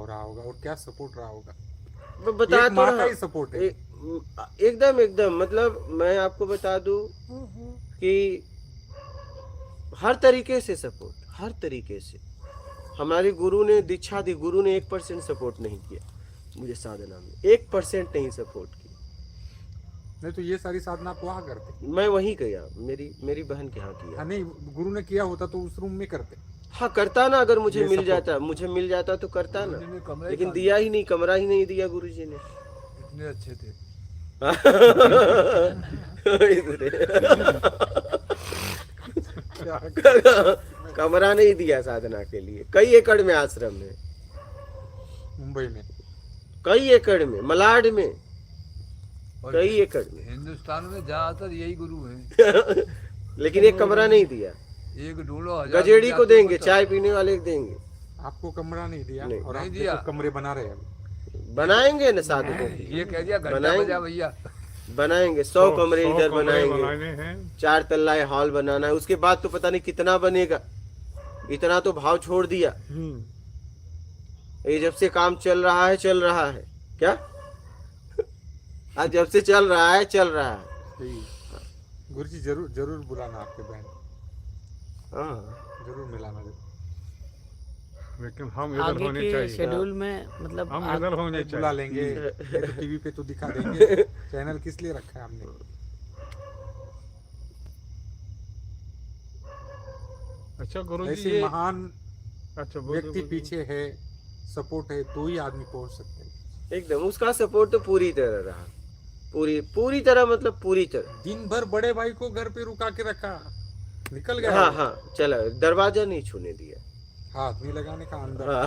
रहा होगा और क्या सपोर्ट रहा होगा। बता एक तो माँ रहा का ही सपोर्ट है। एकदम एकदम, मतलब मैं आपको बता दूं कि हर तरीके से सपोर्ट, हर तरीके से। हमारे गुरु ने दीक्षा दी, गुरु ने 1% सपोर्ट नहीं किया मुझे साधना में, 1% नहीं सपोर्ट किया। नहीं तो ये सारी साधना आप वहाँ करते। मैं वहीं गया, मेरी मेरी बहन के यहाँ किया। हाँ नहीं, गुरु ने किया होता तो उस रूम में करते। हाँ करता ना, अगर मुझे ये मिल सपोर्ट जाता, मुझे मिल जाता तो करता ना, गुरुजी ने कमरा ही लेकिन खाली दिया ही नहीं, कमरा ही नहीं दिया गुरुजी ने। इतने अच्छे थे। क्या कमरा नहीं दिया साधना के लिए। कई एकड़ में आश्रम है, मुंबई में। कई एकड़ में, मलाड में, और कई एकड़ में। हिंदुस्तान में ज्यादातर यही गुरु हैं। लेकिन एक कमरा नहीं दिया। एक ढूंढो, 1000 गजेड़ी को विद्यार्थियों देंगे, तो चाय पीने वाले को देंगे। आपको कमरा नहीं दिया नहीं। और नहीं आप दिया। देखो कमरे बना रहे हैं अभी। बनाएंगे न साधकों के लिए, ये कह दिया घंटा बनाएंगे। बजा भैया। बनाएंगे 100 कमरे 100 इधर कमरे बनाएंगे, बनाने हैं। 4 तल्ला हॉल बनाना है। उसके बाद तो पता नहीं कितना बनेगा, इतना तो भाव छोड़ दिया। ये जब से काम चल रहा है, चल रहा है क्या, आज जब से चल रहा है, चल रहा है। सही। गुरु जी जरूर जरूर बुलाना आपके बहन, हाँ जरूर मिलाना जरूर। लेकिन हम इधर आगे होने के चाहिए, शेड्यूल में मतलब हम इधर होने बुला चाहिए। लेंगे, नहीं तो टीवी पे तो दिखा देंगे। चैनल किस लिए रखा है हमने। अच्छा गुरु जी, ऐसे ये महान अच्छा व्यक्ति पीछे है, सपोर्ट है, तो ही आदमी पहुंच सकते हैं। एकदम, उसका सपोर्ट तो पूरी तरह रहा, पूरी तरह, मतलब पूरी तरह। दिन भर बड़े भाई को घर पे रुका के रखा, निकल गया। हाँ हाँ, चला, दरवाजा नहीं छूने दिया, हाथ नहीं लगाने का अंदर। हाँ,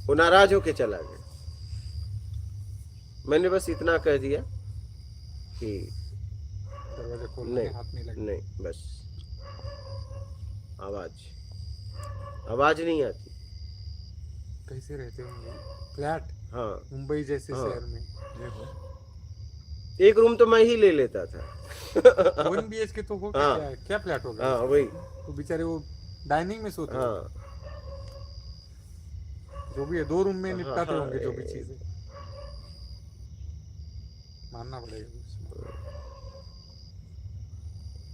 वो नाराज होके चला गया। मैंने बस इतना कह दिया कि दरवाजा खोलने में नहीं हाथ नहीं लगा। नहीं, बस आवाज नहीं आती। कैसे रहते होंगे फ्लैट, हाँ मुंबई जैसे हाँ। शहर में। एक रूम तो मैं ही ले लेता था। 1 BHK तो होगा हाँ। क्या, क्या फ्लैट होगा। हाँ वही, तो बेचारे वो डाइनिंग में सोते होंगे। हाँ जो भी है 2 रूम में निपटाते हाँ, होंगे जो भी चीजें। मानना पड़ेगा उसमें।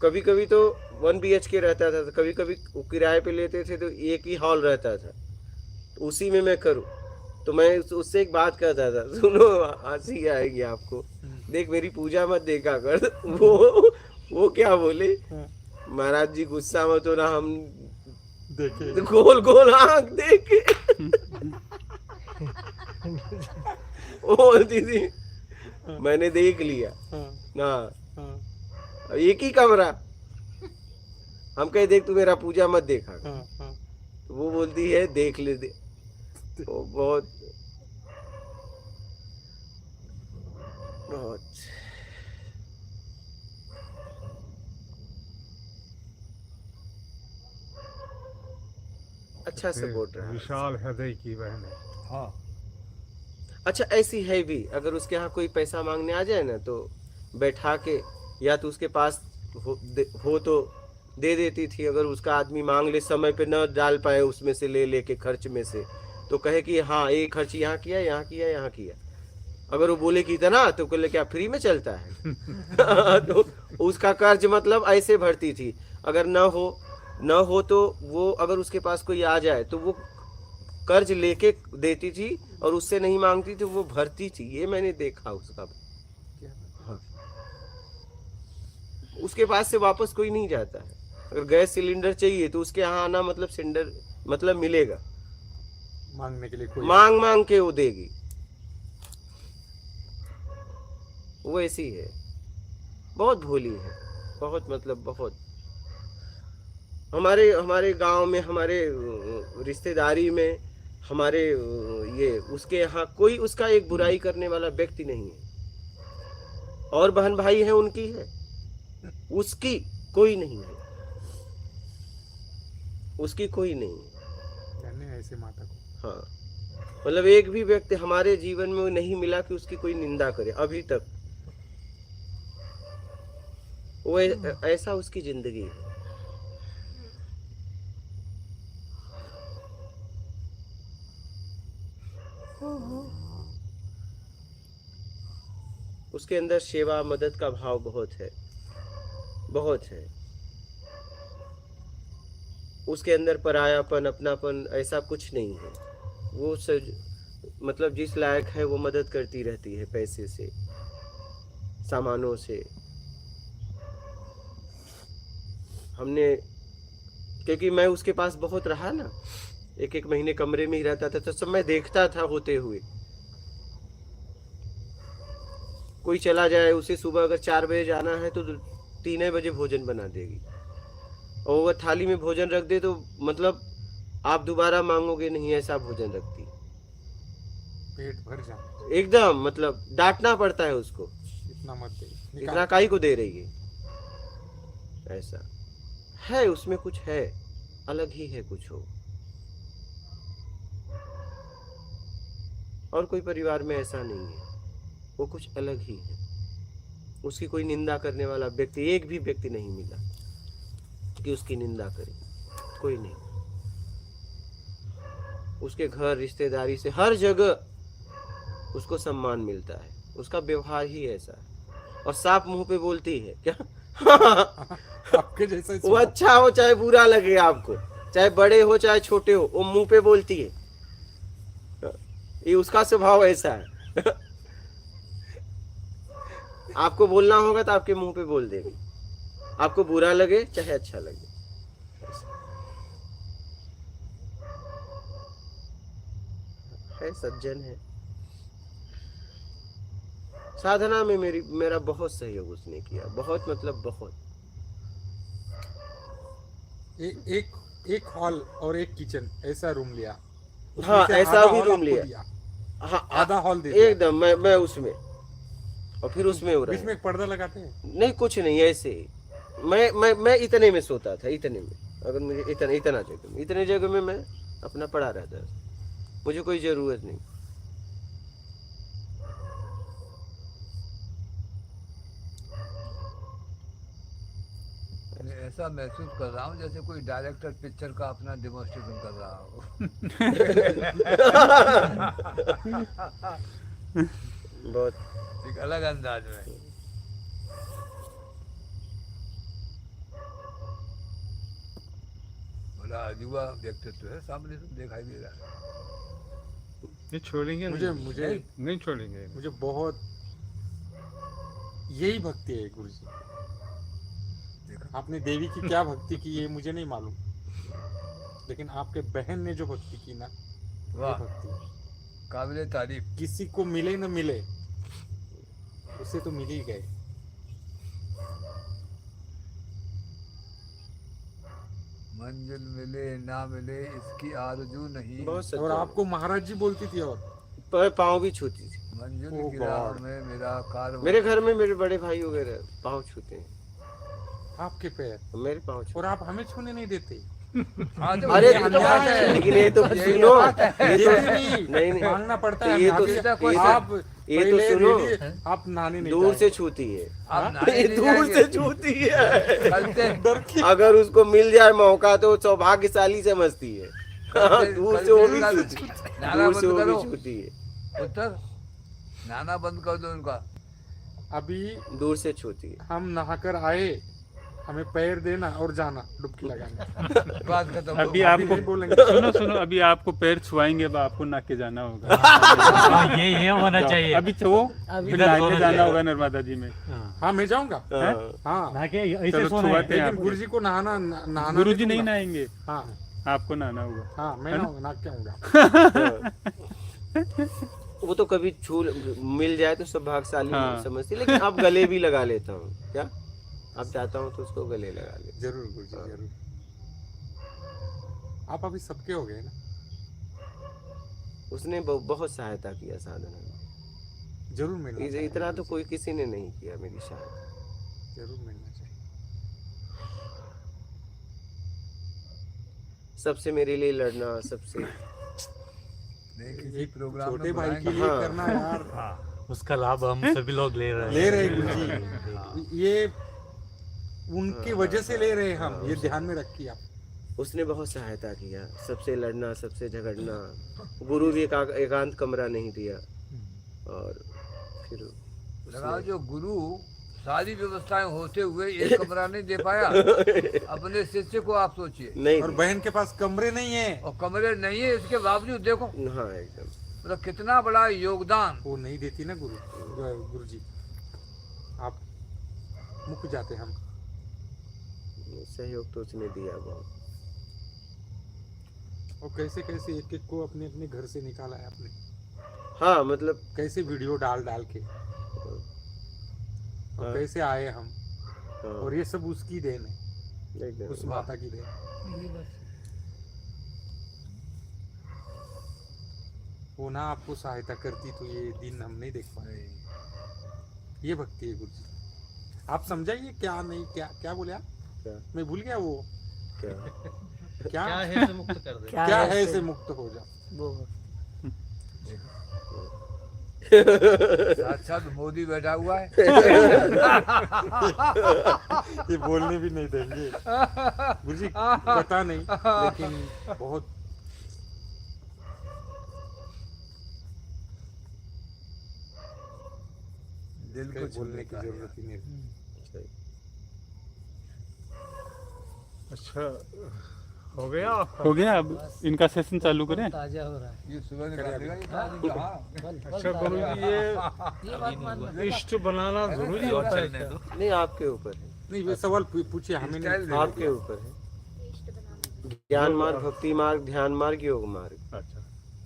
कभी कभी तो 1 BHK रहता था, तो कभी कभी किराए पे लेते थे तो एक ही हॉल रहता था, तो उसी में मैं करूँ। तो मैं उससे एक बात कहता था, सुनो हंसी आएगी आपको, देख मेरी पूजा मत देखा कर। वो क्या बोले, हाँ, महाराज जी गुस्सा मत हो ना, हम देखे गोल गोल आंख देखे। ओ दीदी, मैंने देख लिया हाँ, ना, हाँ, एक ही कमरा। हम कहे देख तू मेरा पूजा मत देखा कर। हाँ, हाँ। तो वो बोलती है देख ले दे। वो बहुत बहुत अच्छा सपोर्ट रहा। विशाल हृदय की बहन है। हाँ, अच्छा ऐसी है भी, अगर उसके यहाँ कोई पैसा मांगने आ जाए ना, तो बैठा के, या तो उसके पास हो तो दे देती थी। अगर उसका आदमी मांग ले, समय पे न डाल पाए उसमें से ले लेके खर्च में से, तो कहे कि हाँ ये खर्च यहाँ किया, यहाँ किया, यहाँ किया। अगर वो बोले कि इतना, तो बोले क्या फ्री में चलता है। तो उसका कर्ज मतलब ऐसे भरती थी। अगर न हो तो वो, अगर उसके पास कोई आ जाए तो वो कर्ज लेके देती थी, और उससे नहीं मांगती थी, वो भरती थी। ये मैंने देखा उसका। हाँ। उसके पास से वापस कोई नहीं जाता है। अगर गैस सिलेंडर चाहिए तो उसके यहाँ आना, मतलब सिलेंडर मतलब मिलेगा, मांगने के लिए कोई। मांग के वो देगी। वो ऐसी है, बहुत भोली है, बहुत, मतलब बहुत। हमारे गांव में, हमारे रिश्तेदारी में, हमारे ये उसके यहाँ कोई उसका एक बुराई करने वाला व्यक्ति नहीं है। और बहन भाई है उनकी, है उसकी कोई नहीं है, उसकी कोई नहीं है। जाने ऐसे माता को। हाँ, मतलब एक भी व्यक्ति हमारे जीवन में नहीं मिला कि उसकी कोई निंदा करे अभी तक। वो ऐसा उसकी जिंदगी है। उसके अंदर सेवा मदद का भाव बहुत है, बहुत है। उसके अंदर परायापन अपनापन ऐसा कुछ नहीं है। वो मतलब जिस लायक है वो मदद करती रहती है, पैसे से, सामानों से। हमने, क्योंकि मैं उसके पास बहुत रहा ना, एक महीने कमरे में ही रहता था, तो सब मैं देखता था होते हुए। कोई चला जाए, उसे सुबह अगर 4 बजे जाना है तो 3 बजे भोजन बना देगी, और अगर थाली में भोजन रख दे तो मतलब आप दोबारा मांगोगे नहीं, ऐसा भोजन रखती। पेट भर जाए एकदम, मतलब डांटना पड़ता है उसको, इतना मत दे, इतना काहे को दे रही है, ऐसा है। उसमें कुछ है, अलग ही है कुछ हो। और कोई परिवार में ऐसा नहीं है, वो कुछ अलग ही है। उसकी कोई निंदा करने वाला व्यक्ति, एक भी व्यक्ति नहीं मिला कि उसकी निंदा करे, कोई नहीं। उसके घर, रिश्तेदारी से, हर जगह उसको सम्मान मिलता है। उसका व्यवहार ही ऐसा है। और साफ मुंह पे बोलती है क्या आपके जैसा वो अच्छा हो चाहे बुरा लगे आपको, चाहे बड़े हो चाहे छोटे हो, वो मुंह पे बोलती है। ये उसका स्वभाव ऐसा है। आपको बोलना होगा तो आपके मुंह पे बोल देगी, आपको बुरा लगे चाहे अच्छा लगे। है, सज्जन है। साधना में मेरा बहुत सहयोग उसने किया, बहुत, मतलब बहुत। एक हॉल और एक किचन ऐसा रूम लिया। उसमें हाँ, से ऐसा आधा भी हॉल रूम आपको लिया। दिया, हाँ, आधा हॉल दे दिया। एकदम मैं उसमें, और फिर उसमें हो रहा बीच में है। एक पर्दा लगाते हैं। नहीं, कुछ नहीं, ऐसे ही मैं इतने में सोता था, इतने में। अगर मुझे इतना जगह में, इतने जगह में मैं अपना पड़ा रहता था, मुझे कोई जरूरत नहीं। मैं ऐसा महसूस कर रहा हूँ जैसे कोई डायरेक्टर पिक्चर का अपना डेमोन्स्ट्रेशन कर रहा हो। बहुत एक अलग अंदाज में। बड़ा युवा व्यक्तित्व है, सामने से दिखाई दे रहा है। ये छोड़ेंगे मुझे नहीं, मुझे नहीं छोड़ेंगे। मुझे बहुत यही भक्ति है गुरु जी। आपने देवी की क्या भक्ति की ये मुझे नहीं मालूम, लेकिन आपके बहन ने जो भक्ति की ना, ये वाह, भक्ति काबिले तारीफ। किसी को मिले न मिले, उसे तो मिल ही गए। मंजिल मिले ना मिले इसकी आरजू नहीं, बहुत सच्चा और है। आपको महाराज जी बोलती थी, और पर पाँव भी छूती थी। मंजिल Oh की राह God. में मेरा कार। मेरे घर में मेरे बड़े भाई वगैरह पाँव छूते हैं, आपके पैर, मेरे पाँव छूते और आप हमें छूने नहीं देते। हाँ, तो अरे ये तो बात है। लेकिन ये तो यही सुनो, बात है। ये तो नहीं, नहीं मांगना पड़ता तो है। ये तो अभी ये तो आप ये तो पहले सुनो, रेडी, आप नानी नहीं दूर जाएंगे। से छूती है, आप नानी ये नहीं दूर जाएंगे। से छूती है। कल से अगर उसको मिल जाए मौका तो सौभाग्यशाली समझती है। हाँ, दूर से वो भी नाना छूती है, नाना दूर से बंद वो भी करो। छूती है, उत्तर नाना बंद कर दो उनका। अभी दूर से छूती है। हम नहाकर आए, हमें पैर देना और जाना डुबकी लगाने। बात खत्म। अभी अभी आपको नहीं बोलेंगे। सुनो, अभी आपको पैर छुआएंगे, अब आपको ना के जाना होगा। ये होना चाहिए। अभी तो फिर नहाने जाना होगा नर्मदा जी में। हाँ, मैं जाऊंगा। हाँ। हाँ, ना के ऐसे चलो सोना छुआते है। हैं लेकिन आपको। गुरु जी को नहाना गुरु जी नहीं दूंगा। नहाएंगे, हाँ आपको नहाना होगा। हाँ, मैं नहाऊंगा, नाक के आऊंगा। वो तो कभी छू मिल जाए तो सब भागशाली हाँ। समझती, लेकिन अब गले भी लगा लेता हूँ। क्या अब चाहता हूँ तो उसको गले लगा ले। जरूर गुरु जी, जरूर। आप अभी सबके हो गए ना। उसने बहुत सहायता किया साधना में। जरूर मिलना चाहिए इतना तो गुरु जी, कोई किसी ने नहीं किया मेरी सहायता। जरूर मिलना चाहिए। सबसे मेरे लिए लड़ना, सबसे नहीं, किसी एक प्रोग्राम छोटे में भाई के बुलाएंगे। लिए हाँ। करना यार, हाँ, उसका लाभ हम सभी लोग ले रहे हैं। ले रहे गुरु जी, ये उनकी वजह से ले रहे हैं हम, ये ध्यान में रखिए आप। उसने बहुत सहायता किया, सबसे लड़ना, सबसे झगड़ना। गुरु भी एकांत कमरा नहीं दिया। और फिर लगा जो गुरु सारी व्यवस्थाएं होते हुए एक कमरा नहीं दे पाया अपने शिष्य को, आप सोचिए। नहीं और बहन के पास कमरे नहीं है, और कमरे नहीं है, इसके बावजूद देखो हाँ एकदम मतलब कितना बड़ा योगदान। वो नहीं देती ना गुरु जी, आप मुक जाते हम। सहयोग तो उसने दिया बहुत। और कैसे कैसे एक एक को अपने अपने घर से निकाला है आपने, हाँ मतलब कैसे वीडियो डाल डाल के, और हाँ। कैसे आए हम, हाँ, और ये सब उसकी देन है, एकदम। उस माता की देन। वो ना आपको सहायता करती तो ये दिन हम नहीं देख पाए। ये भक्ति है गुरु जी। आप समझाइए क्या नहीं, क्या क्या बोले आप? क्या मैं भूल गया वो क्या क्या है से मुक्त कर दे। क्या है से मुक्त हो जा। साक्षात मोदी बैठा हुआ है। ये बोलने भी नहीं देंगे गुरु जी, पता नहीं, लेकिन बहुत दिल को छू बोलने की लेता है जरूरत ही नहीं। अच्छा हो गया आपका? हो गया, अब इनका सेशन चालू करें। ताजा हो रहा है। ये सुबह निकालेगा ये पानी कहाँ? अच्छा गुरु जी, ये इष्ट बनाना जरूरी होता है क्या? नहीं, आपके ऊपर है, नहीं, वे सवाल पूछिए हमें स्टाइल नहीं। दे आपके ऊपर है। ज्ञान मार्ग, भक्ति मार्ग, ध्यान मार्ग, योग मार्ग, अच्छा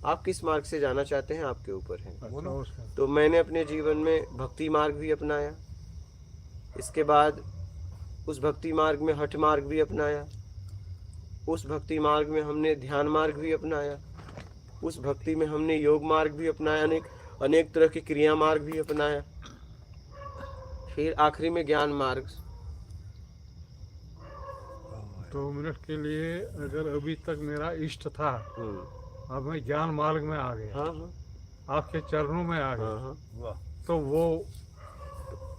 आप किस मार्ग से जाना चाहते हैं आपके ऊपर है। अच्छा उसका तो मैंने अपने जीवन में भक्ति मार्ग भी अपनाया, इसके बाद उस भक्ति मार्ग में हठ मार्ग भी अपनाया, उस भक्ति मार्ग में हमने ध्यान मार्ग भी अपनाया, उस भक्ति में हमने योग मार्ग भी अपनाया, अनेक तरह की क्रिया मार्ग भी अपनाया, फिर आखिरी में ज्ञान मार्ग। 2 मिनट के लिए अगर अभी तक मेरा इष्ट था, हम्म, अब मैं ज्ञान मार्ग में आ गया, हाँ हाँ आपके चरणों में आ हाँ गया, हाँ। तो वो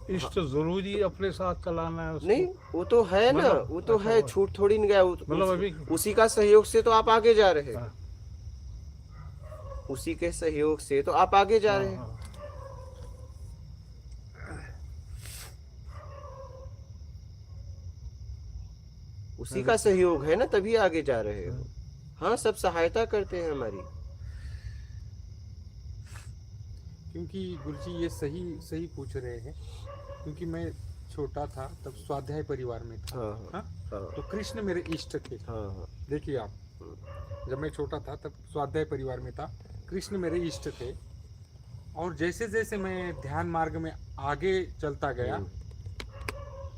इष्ट जरूरी अपने साथ चलाना है उसको? नहीं, वो तो है ना, मतलब- वो तो है, अच्छा, छूट थोड़ी नहीं गया। मतलब अभी उसी का सहयोग से तो आप आगे जा रहे हैं, हाँ। उसी के सहयोग से तो आप आगे जा रहे हैं। हाँ, उसी का सहयोग है ना, तभी आगे जा रहे हो। हाँ, सब सहायता करते हैं हमारी। क्योंकि गुरुजी ये सही सही पूछ रहे हैं, क्योंकि मैं छोटा था तब स्वाध्याय परिवार में था। हाँ हाँ? हाँ तो कृष्ण मेरे इष्ट थे। हाँ हाँ देखिए आप, जब मैं छोटा था तब स्वाध्याय परिवार में था, कृष्ण मेरे इष्ट थे। और जैसे जैसे मैं ध्यान मार्ग में आगे चलता गया,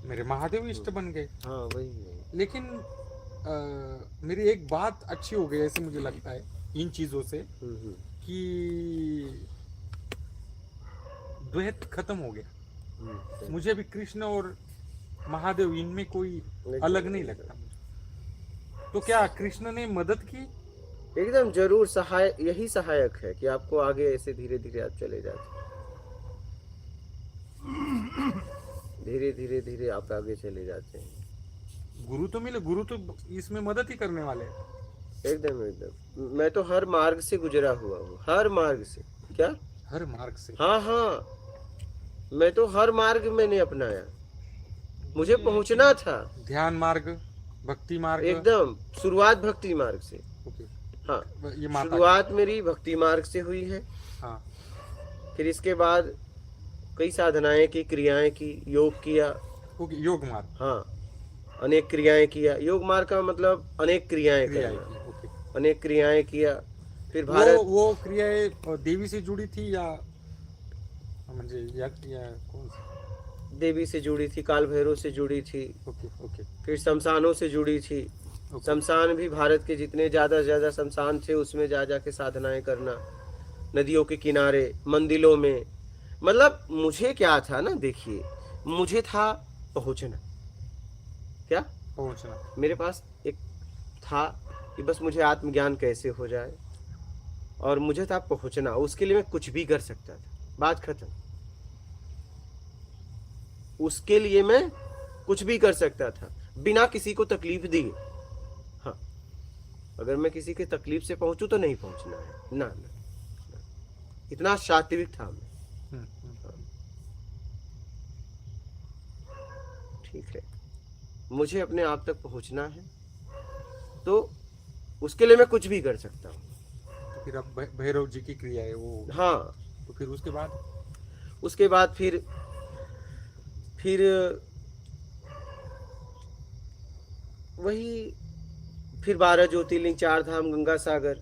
मेरे महादेव इष्ट बन गए। हाँ, वही है। लेकिन मेरी एक बात अच्छी हो गई ऐसे मुझे लगता है इन चीजों से, कि द्वैत खत्म हो गया। मुझे भी कृष्ण और महादेव इनमें कोई अलग नहीं लगता मुझे। तो क्या कृष्ण ने मदद की? एकदम जरूर, यही सहायक है कि आपको आगे ऐसे धीरे धीरे आप चले जाते, धीरे धीरे धीरे आप आगे चले जाते हैं। गुरु तो मिले, गुरु तो इसमें मदद ही करने वाले हैं। एकदम एकदम, मैं तो हर मार्ग से गुजरा हुआ हूँ, हर मार्ग से। क्या? हर मार्ग से। हाँ हाँ, मैं तो हर मार्ग मैंने अपनाया, मुझे पहुंचना था। ध्यान मार्ग, भक्ति मार्ग, एकदम शुरुआत भक्ति मार्ग से। ओके। हाँ, ये माता शुरुआत मेरी भक्ति मार्ग से हुई है। हाँ, फिर इसके बाद कई साधनाएं की, क्रियाएं की, योग किया। ओके, योग मार्ग, हाँ, अनेक क्रियाएं किया। योग मार्ग का मतलब अनेक क्रियाएं क्रिया करना, की, ओके। अनेक क्रियाएं किया। फिर भारत, वो क्रियाएं देवी से जुड़ी थी या म्हणजे या कौन सी? देवी से जुड़ी थी, काल भैरव से जुड़ी थी, ओके ओके फिर शमशानों से जुड़ी थी। ओके। शमशान भी भारत के जितने ज्यादा से ज्यादा शमशान थे उसमें जा जाके साधनाएं करना, नदियों के किनारे, मंदिरों में। मतलब मुझे क्या था ना, देखिए, मुझे था पहुंचना। क्या पहुंचना? मेरे पास एक था कि बस मुझे आत्मज्ञान कैसे हो जाए, और मुझे था पहुंचना। उसके लिए मैं कुछ भी कर सकता था, बात खत्म। उसके लिए मैं कुछ भी कर सकता था बिना किसी को तकलीफ दिए। हाँ, अगर मैं किसी के तकलीफ से पहुंचूं तो नहीं पहुंचना है, ना ना, इतना सात्विक था मैं। ठीक है, मुझे अपने आप तक पहुंचना है तो उसके लिए मैं कुछ भी कर सकता हूँ। तो फिर अब भैरव जी की क्रिया है वो, हाँ, तो फिर उसके बाद फिर वही, फिर 12 ज्योतिर्लिंग, 4 धाम, गंगा सागर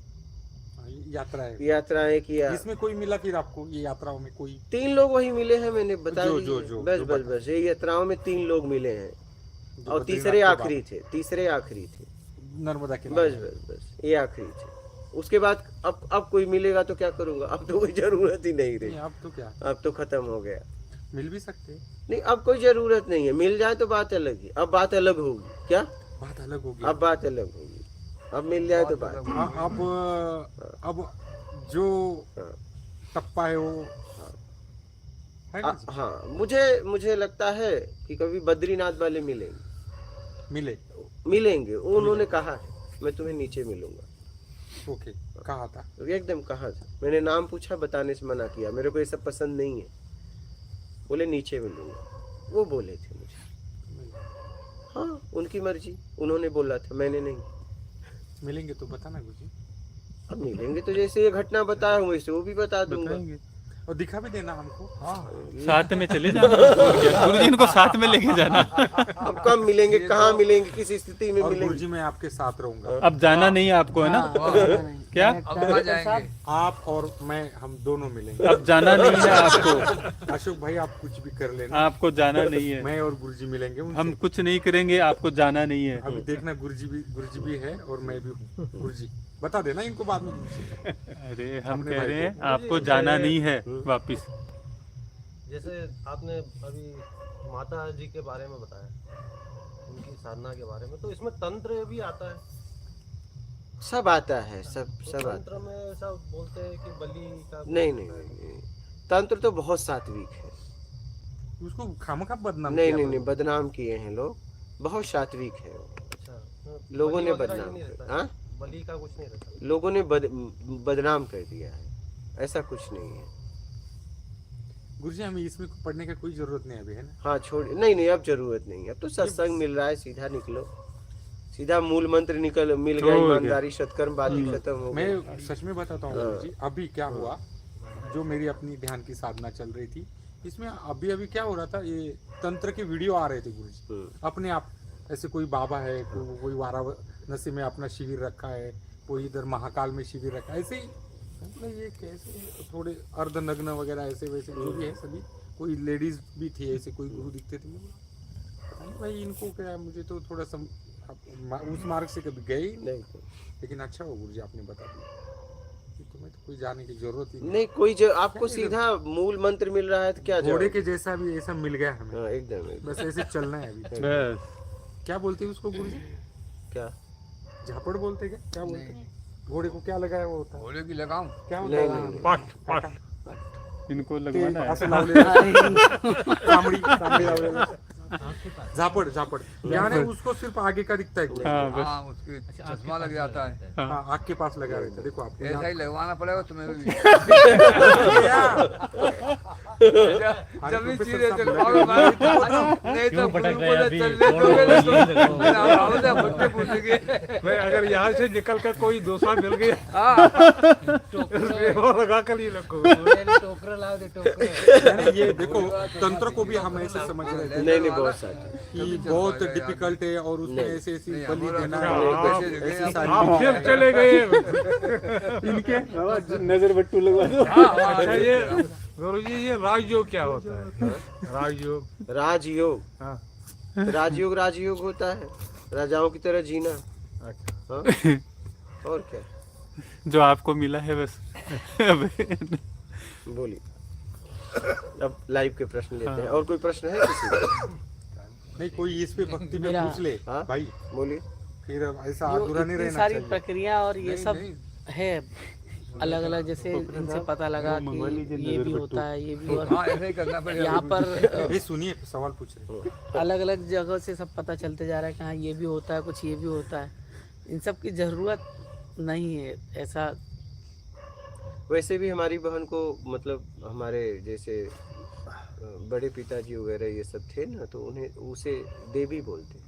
यात्रा है। यात्राएं किया। इसमें कोई मिला फिर आपको ये यात्राओं में कोई? 3 लोग वही मिले हैं, मैंने बता जो- दिए। जो- जो- बस जो बस बता- बस ये यात्राओं में 3 लोग मिले हैं जो और बद्रीनाथ तीसरे के आखिरी थे, तीसरे आखिरी थे। नर्मदा के बस बस बस ये आखिरी थे। उसके बाद अब कोई मिलेगा तो क्या करूंगा, अब तो कोई जरूरत ही नहीं रही, अब तो क्या, अब तो खत्म हो गया। मिल भी सकते हैं। नहीं, अब कोई जरूरत नहीं है, मिल जाए तो बात अलग है, अब बात अलग होगी। क्या बात अलग होगी। अब बात अलग होगी, अब मिल जाए तो बात। अब जो हाँ। टप्पा है वो है ना जी? हाँ, मुझे लगता है कि कभी बद्रीनाथ वाले मिलेंगे, उन्होंने कहा है मैं तुम्हें नीचे मिलूंगा। ओके, कहा था एकदम कहा था, मैंने नाम पूछा, बताने से मना किया, मेरे को ये सब पसंद नहीं है, बोले नीचे मिलूंगा, वो बोले थे मुझे। हाँ, उनकी मर्जी, उन्होंने बोला था, मैंने नहीं। मिलेंगे तो बताना गुरुजी। अब मिलेंगे तो जैसे ये घटना बताया हूँ वैसे वो भी बता दूंगा। बताएंगे, और दिखा भी देना हमको। साथ में चले जाना। गुरु जी इनको साथ में लेके जाना। अब कब मिलेंगे, कहाँ मिलेंगे, किस स्थिति में और मिलेंगे। गुरुजी मैं आपके साथ रहूंगा। अब जाना नहीं है आपको, है ना? क्या अब कहाँ जाएंगे? आप और मैं, हम दोनों मिलेंगे। अब जाना नहीं है आपको, अशोक भाई आप कुछ भी कर लेना, आपको जाना नहीं है। मैं और गुरुजी मिलेंगे उनसे। हम कुछ नहीं करेंगे, आपको जाना नहीं है। अभी देखना, गुरुजी भी है और मैं भी हूँ। गुरुजी बता देना इनको बाद में गुरुजी। अरे हम अपने कह भाई रहे हैं को। आपको जाना नहीं है वापिस। जैसे आपने अभी माता जी के बारे में बताया, उनकी साधना के बारे में, तो इसमें तंत्र भी आता है। सब आता है, सब तो आता तंत्र में ऐसा बोलते हैं कि बलि का नहीं, तंत्र तो बहुत सात्विक है। उसको खामखा बदनाम नहीं, किया। बदनाम किए हैं लोग, बहुत सात्विक है वो। अच्छा, लोगों बलि ने वगैरह बदनाम नहीं कर, रहता है? हाँ? बलि का कुछ नहीं रहता। लोगों ने बदनाम कर दिया है, ऐसा कुछ नहीं है। गुरुजी हमें इसमें पढ़ने का कोई जरूरत नहीं अभी, है ना? हाँ, छोड़, नहीं, अब जरूरत नहीं है, अब तो सत्संग मिल रहा है, सीधा निकलो, सीधा मूल मंत्र मिल गया, हो गया। ईमानदारी सत्कर्म, बात ही खत्म हो गई। मैं सच में बताता हूँ गुरुजी, अभी क्या हुआ, जो मेरी अपनी ध्यान की साधना चल रही थी, इसमें अभी क्या हो रहा था, ये तंत्र के वीडियो आ रहे थे गुरुजी अपने आप। ऐसे कोई बाबा है, कोई वाराणसी में अपना शिविर रखा है, कोई इधर महाकाल में शिविर रखा है, ऐसे ही मतलब ये कैसे थोड़े अर्धनग्न वगैरह ऐसे वैसे जो भी है सभी, कोई लेडीज भी थी, ऐसे कोई गुरु दिखते थे। पता नहीं भाई इनको क्या, मुझे तो थोड़ा उस मार्ग से कभी गए ही नहीं। नहीं, लेकिन अच्छा हो गुरुजी आपने बता दिया, तुम्हें तो कोई जाने की जरूरत ही नहीं, कोई जो आपको सीधा मूल मंत्र मिल रहा है तो क्या घोड़े जाओ? के जैसा भी ऐसा मिल गया हमें, हाँ, एकदम। बस ऐसे चलना है अभी। बस क्या बोलते हैं उसको गुरुजी? क्या? झापड़ बोलते क्या, क्या बोलते हैं? घोड़े को क्या लगाया वो होता है, घोड़े की लगाम। क्या होता नहीं, है? नहीं, पाठ इनको ते लगवाना है। असं लावलेलं चामडी लावलेलं झापड़ यानी उसको सिर्फ आगे का दिखता है घोड़ा। हाँ बस। हाँ, उसके चश्मा लग जाता है। हाँ, आग के पास लगा रहता है, देखो आपको ऐसा ही लगवाना पड़ेगा तुम्हें भी। जब भी चीज़ें तो खाओगे भाई, नहीं तो गुरु को तो चलने दोगे तो मेरा भाव से बच्चे पूछेंगे। भाई अगर यहाँ से निकल कर कोई डोसा मिल गया हाँ, वो लगा कर ही रखो। टोकरा लाओ दे, टोकरा। यानी ये देखो तंत्र को भी हम ऐसे समझ रहे थे नहीं, बहुत सारे। कि बहुत डिफिकल्ट है और उसमें ऐसे ऐसी नहीं, बलि हमारा देना तो है, पैसे ऐसी देंगे, सारी आप फिर चले गए। इनके नजर बट्टू लगवा दो। हाँ, हाँ, अच्छा, ये गुरुजी ये राजयोग क्या होता है? राजयोग, राजयोग, हाँ, राजयोग होता है राजाओं की तरह जीना। अच्छा, हाँ? और क्या? जो आपको मिला है बस। बोलिए, अब लाइव के प्रश्न लेते हैं। और कोई प्रश्न है किसी का? नहीं, कोई इस पे भक्ति में पूछ ले हाँ? भाई, बोलिए। फिर ऐसा अधूरा नहीं रहना सारी चाहिए। प्रक्रिया और ये नहीं, सब नहीं। है अलग अलग, जैसे इनसे पता लगा कि ये भी होता है, ये भी, और हाँ, ऐसा ही करना पड़ेगा। यहाँ पर ये सुनिए सवाल पूछ रहे अलग अलग जगह से सब पता चलते जा रहा है कि हाँ ये भी होता है, कुछ ये भी होता है। इन सब की ज़रूरत नहीं है ऐसा। वैसे भी हमारी बहन को मतलब हमारे जैसे बड़े पिताजी वगैरह ये सब थे ना, तो उन्हें उसे देवी बोलते,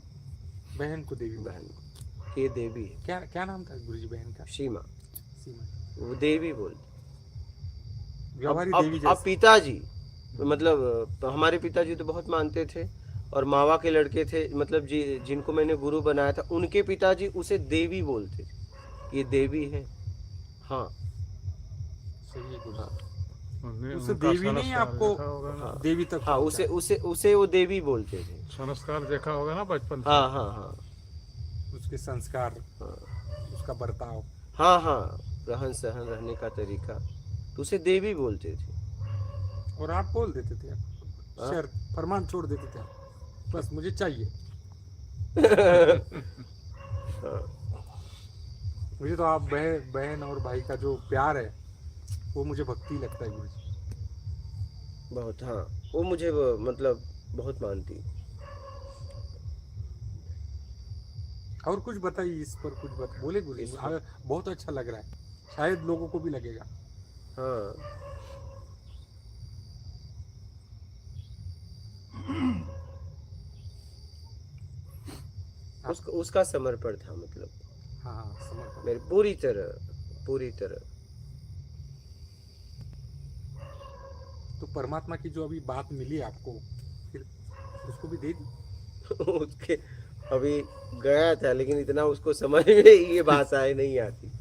बहन को देवी बहन को, ये देवी है। क्या क्या नाम था गुरुजी बहन का? सीमा, सीमा। वो देवी बोलते। व्यवहारी अब देवी अब जैसे। पिताजी मतलब तो हमारे पिताजी तो बहुत मानते थे, और मावा के लड़के थे मतलब जिनको मैंने गुरु बनाया था, उनके पिताजी उसे देवी बोलते थे, ये देवी है। हाँ सही है गुरुजी। हाँ उसे देवी नहीं आपको हाँ देवी तक हाँ, उसे उसे उसे वो देवी बोलते थे। संस्कार देखा होगा ना बचपन से। हाँ हाँ हाँ उसके संस्कार, हाँ उसका बर्ताव। हाँ हाँ, रहन सहन, रहने का तरीका, तो उसे देवी बोलते थे। और आप बोल देते थे हाँ? शर्त फरमान छोड़ देते थे, बस मुझे चाहिए। मुझे तो आप बहन और भाई का जो प्यार है वो मुझे भक्ति लगता है गुरुजी। बहुत, हाँ वो मुझे मतलब बहुत मानती। और कुछ बताइए इस पर, कुछ बोले गुरुजी। इस पर? हमें बहुत अच्छा लग रहा है, शायद लोगों को भी लगेगा। हाँ उसका समर्पण था मतलब हाँ समर्पण। मेरी पूरी तरह। तो परमात्मा की जो अभी बात मिली आपको, फिर उसको भी दे दी। उसके अभी गया था, लेकिन इतना उसको समझ में ये भाषाएं नहीं आती।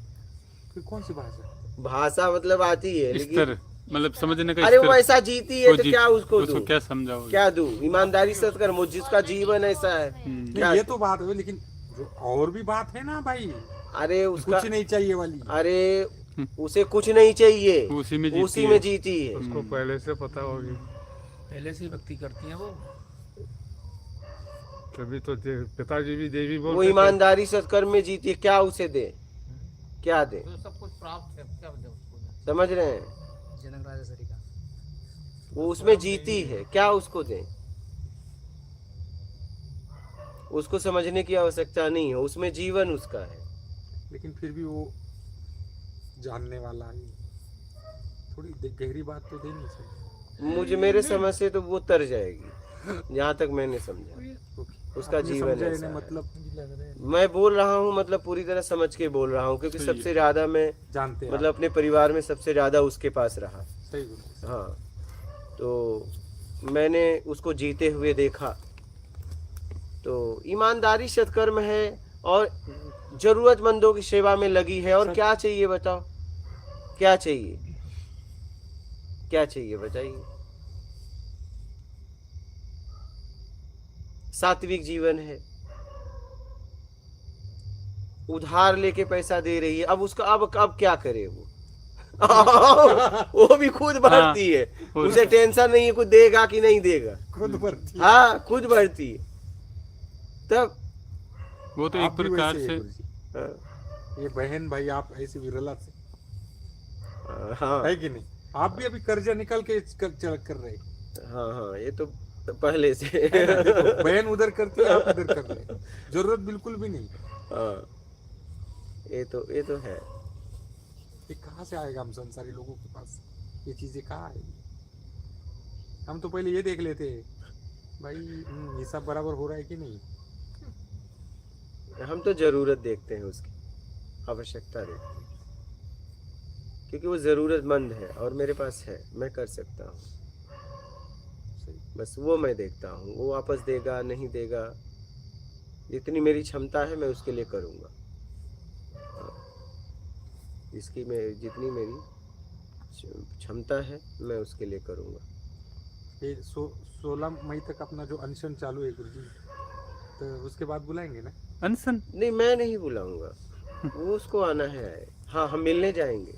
फिर कौन सी भाषा? भाषा मतलब आती है, लेकिन स्तर मतलब समझने का अरे स्तर। वो ऐसा जीती है वो तो जी- क्या उसको दूं? क्या समझाओगे? क्या दूं? ईमानदारी से कर, मुझ जिसका जीवन ऐसा है। क्या नहीं ये तो बात है, लेकिन जो और भी बात है ना भाई, अरे उसका, कुछ नहीं चाहिए वाली। अरे उसे कुछ नहीं चाहिए, उसी में उसी में जीती है। उसको पहले से पता होगी, पहले से भक्ति करती हैं वो। तभी तो पिताजी भी देवी वो बोलते थे। ईमानदारी सत्कर्म में जीती है। क्या उसे दे, क्या दे? जो सब कुछ प्राप्त है, क्या दे उसको? समझ रहे हैं? जनक राजेश्वरी का वो उसमें जीती है, क्या उसको दे? उसको समझने की आवश्यकता नहीं है, उसमें जीवन उसका है। लेकिन फिर भी वो जानने वाला है, थोड़ी गहरी बात तो देनी चाहिए। मेरे समझ से तो वो तर जाएगी, जहाँ तक मैंने समझा उसका आपने जीवन समझा ऐसा इन्हें, है। मतलब मैं बोल रहा हूँ मतलब पूरी तरह समझ के बोल रहा हूँ, क्योंकि सही है। सबसे ज्यादा मैं जानते हैं मतलब अपने परिवार में सबसे ज्यादा उसके पास रहा। आप। सही बोला। हाँ, तो मैंने उसको जीते हुए देखा। तो ईमानदारी सत्कर्म है और जरूरतमंदों की सेवा में लगी है। और क्या चाहिए बताओ, क्या चाहिए, क्या चाहिए बताइए? सात्विक जीवन है, उधार लेके पैसा दे रही है। अब उसका अब क्या करे वो? वो भी खुद भरती है, उसे टेंशन नहीं है कुछ देगा कि नहीं देगा। खुद भरती है। हाँ खुद भरती है। तब वो तो एक आप भी प्रकार वैसे से हैं गुरुजी। हाँ, ये बहन भाई आप ऐसी विरला से हाँ है कि नहीं? आप भी अभी कर्जा निकल के कर रहे हैं। हाँ हाँ, ये तो पहले से है ना? देखो, बहन उधर करती है, आप इधर कर रहे हैं। जरूरत बिल्कुल भी नहीं। हाँ, ये तो है। ये कहाँ से आएगा हम संसारी लोगों के पास? ये चीजें कहाँ आएगी? हम तो पहले ये देख लेते हैं भाई, हिसाब बराबर हो रहा है कि नहीं। हम तो जरूरत देखते हैं, उसकी आवश्यकता देखते हैं, क्योंकि वो जरूरतमंद है और मेरे पास है, मैं कर सकता हूँ। सही। बस वो मैं देखता हूँ, वो वापस देगा नहीं देगा, जितनी मेरी क्षमता है मैं उसके लिए करूँगा। जितनी मेरी क्षमता है मैं उसके लिए करूँगा। ये 16 मई तक अपना जो अनशन चालू है गुरुजी, तो उसके बाद बुलाएंगे ना? अनशन नहीं, मैं नहीं बुलाऊंगा, वो उसको आना है। हाँ, हम मिलने जाएंगे।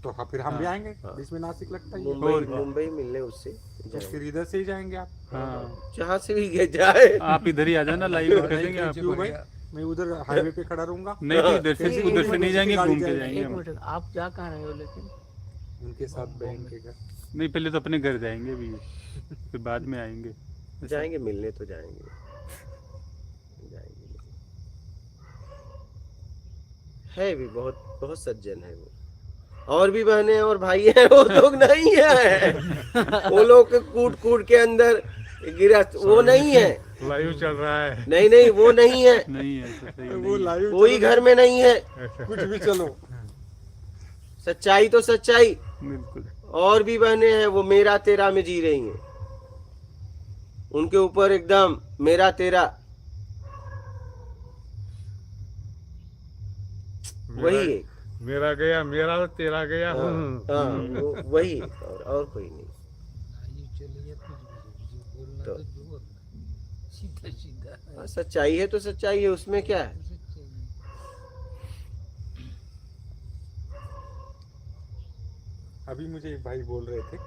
तो हाँ, फिर हम भी हाँ, आएंगे। हाँ। बीच में नासिक लगता ही है। मुंबई मिलने उससे तो जाएंगे। फिर इधर से ही जाएंगे आप। हाँ, जहाँ से भी जाए। आप इधर ही आ जाना, लाइव कर देंगे आप। क्यों भाई, मैं उधर हाईवे पे खड़ा रहूंगा। नहीं तो इधर से नहीं, उधर से नहीं जाएंगे, गाड़ी घूम के जाएगी। जाएंगे एक हम। मिनट, आप जा कहाँ रहे हो लेकिन? उनके साथ बहन के घर। नहीं, पहले तो अपने घर जाएंगे अभी, फिर बाद में आएंगे। जाएंगे मिलने, तो जाएंगे। है भी बहुत बहुत सज्जन है वो। और भी बहनें और भाई हैं, वो लोग नहीं है। वो लोग कूट कूट के अंदर गिरा, वो नहीं है। लाइव चल रहा है। नहीं नहीं, वो नहीं है, नहीं है ऐसा सही वो नहीं है। लाइव कोई घर में नहीं है। कुछ भी चलो। सच्चाई तो सच्चाई। बिल्कुल और भी बहनें हैं, वो मेरा तेरा में जी रही हैं। उनके ऊपर एकदम मेरा तेरा वही है। मेरा गया, मेरा तेरा गया। हाँ, वही और कोई नहीं। तो हाँ, सच्चाई है तो सच्चाई है, उसमें क्या है। अभी मुझे एक भाई बोल रहे थे,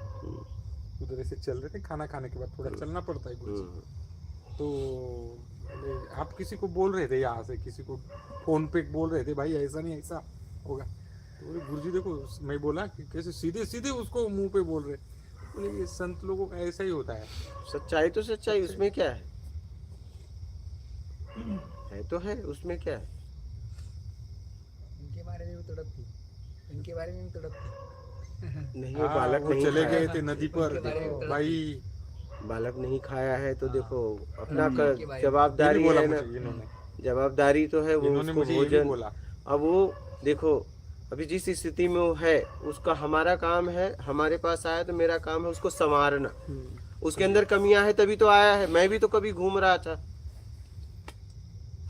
उधर से चल रहे थे, खाना खाने के बाद थोड़ा चलना पड़ता है गुरुजी। तो बोले, आप किसी को बोल रहे थे यहाँ से, किसी को फोन पे बोल रहे थे भाई ऐसा नहीं ऐसा होगा। तो बोले गुरुजी देखो, मैं बोला कि कैसे सीधे सीधे उसको मुंह पे बोल रहे। बोले ये संत लोगों का ऐसा ही होता है। सच्चाई तो सच्चाई, उसमें क्या है तो है, उसमें क्या है। इनके बारे में भी तड़पती, इनके बारे में भी तड़पती। नहीं, वो हाँ, बालक वो नहीं चले खाया। गए थे नदी पर, देखो भाई बालक नहीं खाया है तो देखो अपना इनके बारे में। जवाबदारी बोला है ना। मुझे इन्होंने जवाबदारी तो है, वो इन्होंने उसको मुझे ये भी भोजन। बोला। अब वो देखो, अभी जिस स्थिति में वो है, उसका हमारा काम है, हमारे पास आया तो मेरा काम है उसको संवारना। उसके अंदर कमियां है तभी तो आया है। मैं भी तो कभी घूम रहा था।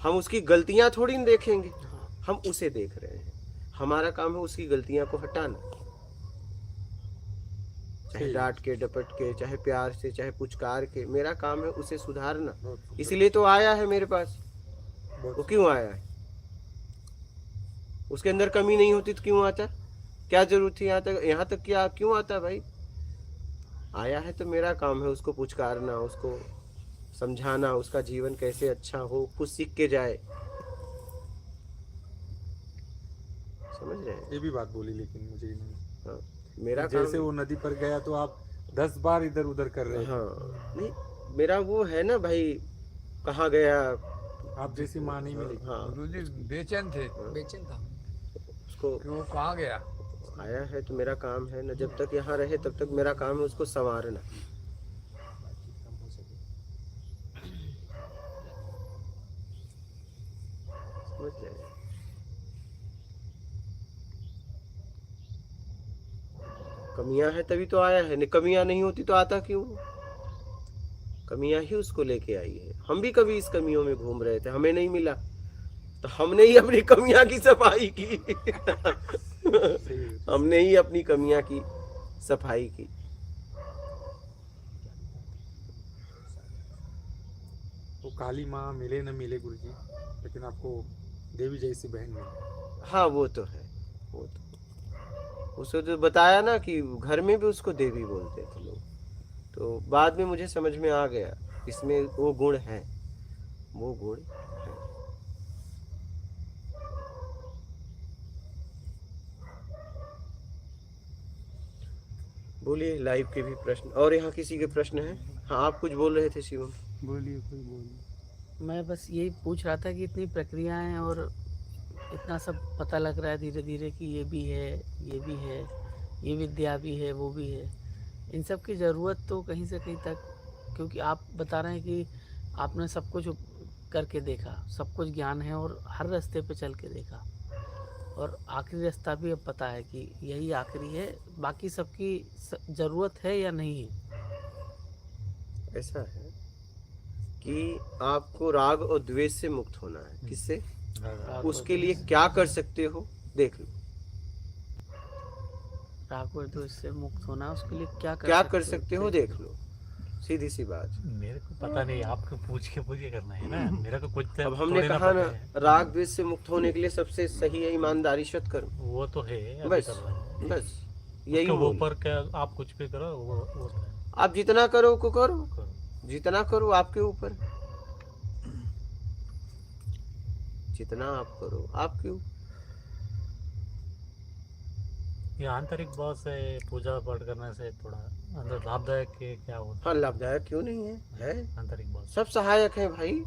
हम उसकी गलतियां थोड़ी न देखेंगे, हम उसे देख रहे हैं। हमारा काम है उसकी गलतियां को हटाना, चाहे ठीक। डांट के, डपट के, चाहे प्यार से, चाहे पुचकार के। मेरा काम है उसे सुधारना। बहुत- इसलिए तो आया है मेरे पास। वो बहुत- क्यों आया है? उसके अंदर कमी नहीं होती तो क्यों आता? क्या जरूरत थी यहाँ तक क्या क्यों आता भाई? आया है तो मेरा काम है उसको पुचकारना, उसको समझाना, उसका जीवन कैसे अच्छा हो, कुछ सीख के जाए। समझ रहे हैं? ये भी बात बोली लेकिन मुझे इन्होंने, हाँ, मेरा जैसे काम। वो नदी पर गया तो आप 10 बार इधर उधर कर रहे हैं। हाँ, नहीं, मेरा वो है ना भाई, कहाँ गया। आप जैसी माँ नहीं मिलेगी। हाँ, गुरुजी बेचैन थे, बेचैन था उसको कि वो कहाँ गया। आया है तो मेरा काम है ना, जब तक यहाँ रहे तब तक मेरा काम है उसको संवारना। समझ रहे हैं? कमियां है तभी तो आया है, नहीं कमियां नहीं होती तो आता क्यों? कमियां ही उसको लेके आई है। हम भी कभी इस कमियों में घूम रहे थे, हमें नहीं मिला तो हमने ही अपनी कमियां की सफाई की। हमने ही अपनी कमियां की सफाई की। वो काली माँ मिले न मिले गुरुजी, लेकिन आपको देवी जैसी बहन मिली। हाँ, वो तो है, वो तो उसको जो बताया ना कि घर में भी उसको देवी बोलते थे लोग, तो बाद में मुझे समझ में आ गया इसमें वो गुण है, वो गुण है। बोलिए, लाइव के भी प्रश्न और यहाँ किसी के प्रश्न हैं? हाँ, आप कुछ बोल रहे थे शिवम। बोलिए, कोई बोलिए। मैं बस यही पूछ रहा था कि इतनी प्रक्रियाएं हैं और इतना सब पता लग रहा है धीरे धीरे कि ये भी है, ये भी है, ये विद्या भी है, वो भी है। इन सब की ज़रूरत तो कहीं से कहीं तक, क्योंकि आप बता रहे हैं कि आपने सब कुछ करके देखा, सब कुछ ज्ञान है और हर रास्ते पे चल के देखा, और आखिरी रास्ता भी अब पता है कि यही आखिरी है। बाकी सबकी ज़रूरत है या नहीं है? ऐसा है कि आपको राग और द्वेष से मुक्त होना है। किससे? उसके लिए क्या कर सकते हो देख लो। राग और द्वेष से मुक्त होना, उसके लिए क्या कर सकते हो देख लो। सीधी सी बात। मेरे को पता नहीं, आपको पूछ के करना है ना। मेरा को कुछ अब हमने कहा ना, राग द्वेष से मुक्त होने के लिए सबसे सही है ईमानदारी सत्कर्म। वो तो है, अभी बस कर रहा है। बस यही उसके बोल। ऊपर क्या आप कुछ भी करो, वो तो है। आप जितना करो को करो, करो। जितना करो आपके ऊपर, जितना आप करो आपके ऊपर। ये आंतरिक बहुत से पूजा पाठ करने से थोड़ा अंदर लाभदायक है क्या होता हाँ, लाभदायक क्यों नहीं है? है, है? आंतरिक बहुत सब सहायक है भाई,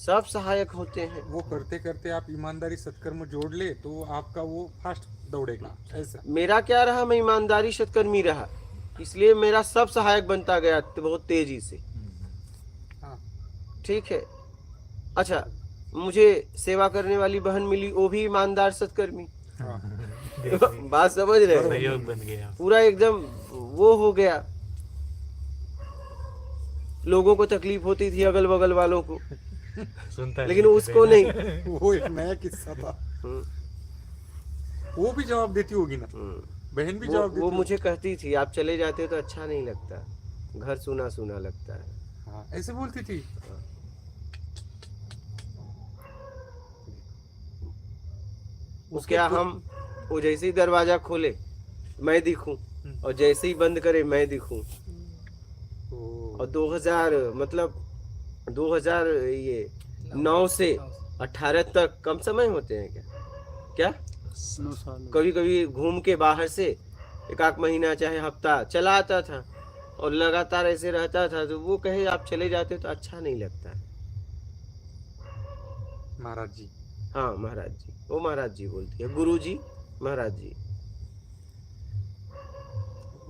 सब सहायक होते हैं। वो करते करते आप ईमानदारी सत्कर्म जोड़ ले तो आपका वो फास्ट दौड़ेगा ऐसा। मेरा क्या रहा, मैं ईमानदारी सत्कर्मी रहा, इसलिए मेरा सब सहायक बनता गया बहुत तेजी से। हाँ। ठीक है। अच्छा, मुझे सेवा करने वाली बहन मिली, वो भी ईमानदार सत्कर्मी। हाँ। बात समझ रहे हो? सहयोग बन गया। पूरा एकदम वो हो गया। लोगों को तकलीफ होती थी, अगल बगल वालों को, सुनता है लेकिन उसको नहीं। वो एक नया किस्सा था। हम्म, वो भी जवाब देती होगी ना, हम्म। बहन भी वो, जवाब देती वो होगी। मुझे कहती थी, आप चले जाते तो अच्छा नहीं लगता, घर सुना सुना लगता है। हाँ, ऐसे बोलती थी। वो क्या, हम वो जैसे ही दरवाजा खोले मैं दिखूं, और जैसे ही बंद करे मैं दिखूं। और 2009 से 18 तक कम समय होते हैं क्या? कभी कभी घूम के बाहर से एक आध महीना चाहे हफ्ता चला आता था और लगातार ऐसे रहता था, तो वो कहे आप चले जाते तो अच्छा नहीं लगता है। महाराज जी। हाँ महाराज जी, वो महाराज जी बोलती है, गुरु जी महाराज जी।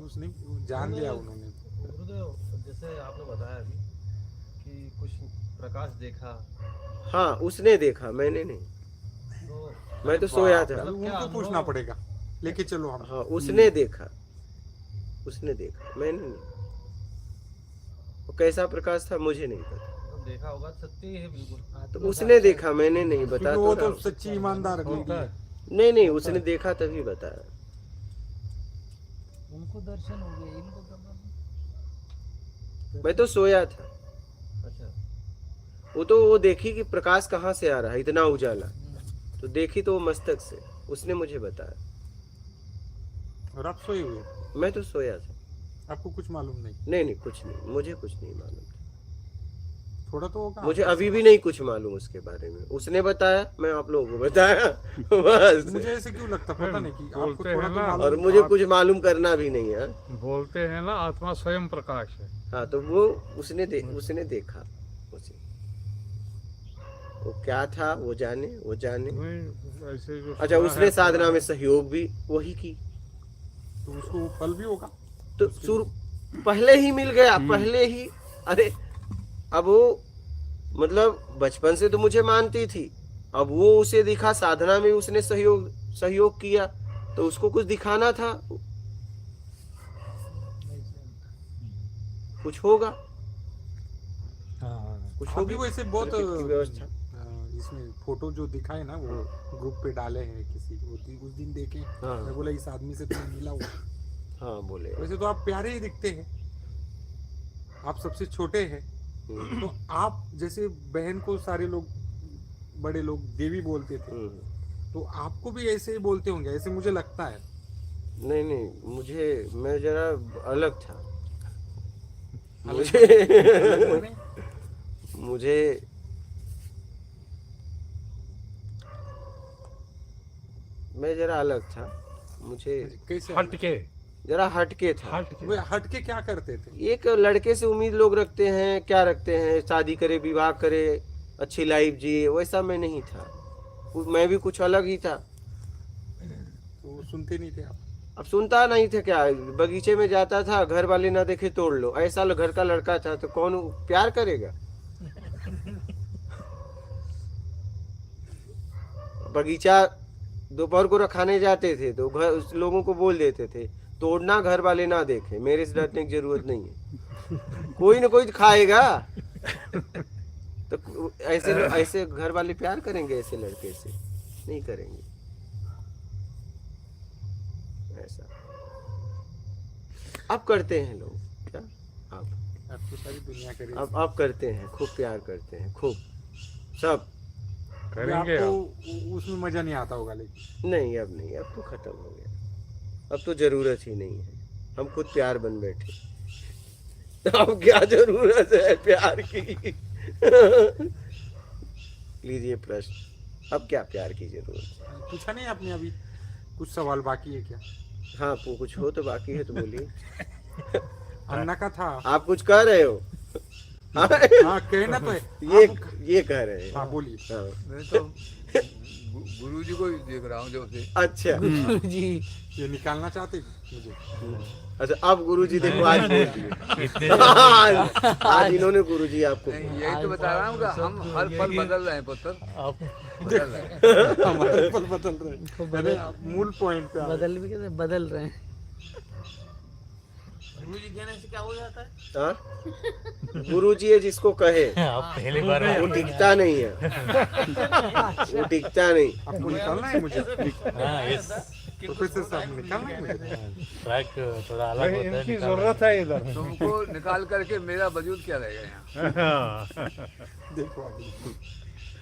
उसने जान लिया उन्होंने। गुरुदेव, जैसे आपने बताया अभी कि कुछ प्रकाश देखा, हाँ उसने देखा, मैंने नहीं, तो मैं तो सोया था। उनको पूछना पड़ेगा, लेके चलो हम। हाँ उसने देखा, मैंने नहीं। वो कैसा प्रकाश था मुझे नहीं पता, देखा होगा, सत्य ही है बिल्कुल। तो उसने देखा, मैंने नहीं, बता क्योंकि वो तो तो रहा हूँ। सच्ची ईमानदार होता है। नहीं उसने देखा तभी बताया। उनको दर्शन हो गया, इनको मैं तो सोया था। अच्छा, वो देखी कि प्रकाश कहाँ से आ रहा है, इतना उजाला, तो देखी तो वो मस्तक से, उसने मुझे बताया। और आप सोए हुए, मैं तो सोया था। आपको कुछ मालूम नहीं? नहीं कुछ नहीं, मुझे कुछ नहीं मालूम था। थोड़ा तो होगा। मुझे अभी भी नहीं कुछ मालूम उसके बारे में। उसने बताया, मैं आप लोगों को बताया बस। मुझे ऐसे क्यों लगता, पता नहीं कि आपको बोलते थोड़ा हैं तो ना, मालूम। और मुझे कुछ मालूम करना भी नहीं है। बोलते हैं ना, आत्मा स्वयं प्रकाश है। हाँ तो वो उसने देखा उसे। वो क्या था वो जाने। नहीं, ऐसे जो अच्छा, सुना उसने है, साधना में सहयोग भी वही की, तो उसको वो फल भी होगा। तो पहले ही मिल गया, पहले ही। अरे अब वो मतलब बचपन से तो मुझे मानती थी, अब वो उसे दिखा, साधना में उसने सहयोग किया, तो उसको कुछ दिखाना था, कुछ होगा, कुछ अभी होगी वैसे बहुत की व्यवस्था। इसमें फोटो जो दिखाए ना वो ग्रुप पे डाले हैं किसी उस दिन देखे। हाँ। मैं बोला इस आदमी से तो मिला हुआ। हाँ बोले। वैसे तो आप प्यारे ही दिखते हैं, आप सबसे छोटे हैं, तो आप जैसे बहन को सारे लोग बड़े लोग देवी बोलते थे, तो आपको भी ऐसे ही बोलते होंगे, ऐसे मुझे लगता है। नहीं मैं जरा अलग था। मुझे मैं जरा अलग था, मुझे कैसे हटके जरा हटके था। वे हटके क्या करते थे? एक लड़के से उम्मीद लोग रखते हैं, क्या रखते हैं, शादी करे, विवाह करे, अच्छी लाइफ जिए, वैसा मैं नहीं था। मैं भी कुछ अलग ही था। तो सुनते नहीं थे आप? अब सुनता नहीं था क्या, बगीचे में जाता था, घर वाले ना देखे तोड़ लो, ऐसा घर का लड़का था, तो कौन प्यार करेगा? बगीचा दोपहर को रखाने जाते थे तो घर लोगों को बोल देते थे, तोड़ना घर वाले ना देखे, मेरे से डरने की जरूरत नहीं है, कोई ना कोई तो खाएगा। तो ऐसे घर वाले प्यार करेंगे, ऐसे लड़के से नहीं करेंगे। ऐसा अब करते हैं लोग, क्या आप तो सारी दुनिया करे। अब करते हैं, खूब प्यार करते हैं, खूब सब। करेंगे। आपको उसमें मजा नहीं आता होगा, लेकिन नहीं अब नहीं, अब तो खत्म हो गया, अब तो जरूरत ही नहीं है, हम खुद प्यार बन बैठे, तो अब क्या जरूरत है प्यार की? लीजिए प्रश्न, अब क्या प्यार की जरूरत है? पूछा नहीं आपने अभी? कुछ सवाल बाकी है क्या? हाँ कुछ हो तो बाकी है तो बोलिए। अन्ना का था। आप कुछ कह रहे हो? हाँ, कहना तो है। ये कह रहे हैं। हाँ बोलिए। हाँ, मैं तो गुरु जी को ही देख रहा हूँ जब से। अच्छा जी ये निकालना चाहते मुझे। अच्छा, अब गुरुजी देखो आज बोल दिए। आज इन्होंने गुरुजी आपको नहीं, यही तो बता रहा हूँ कि हम हर पल बदल रहे हैं पुत्र, आप बदल रहे हैं। हमारे पल बदल रहे हैं। अरे मूल पॉइंट पे आ गए। बदल भी कैसे बदल रहे हैं। हाँ? गुरुजी है जिसको कहे आप पहली बार वो टिकता नहीं है, वो टिकता नहीं। आपको निकालना है मुझे। हाँ, इस प्रोफेसर साहब निकालना है मुझे। ट्रैक थोड़ा अलग होता है, इनकी निकालना। जरूरत है इधर। तुमको निकाल करके मेरा वजूद क्या रहेगा यहाँ? देखो अभी।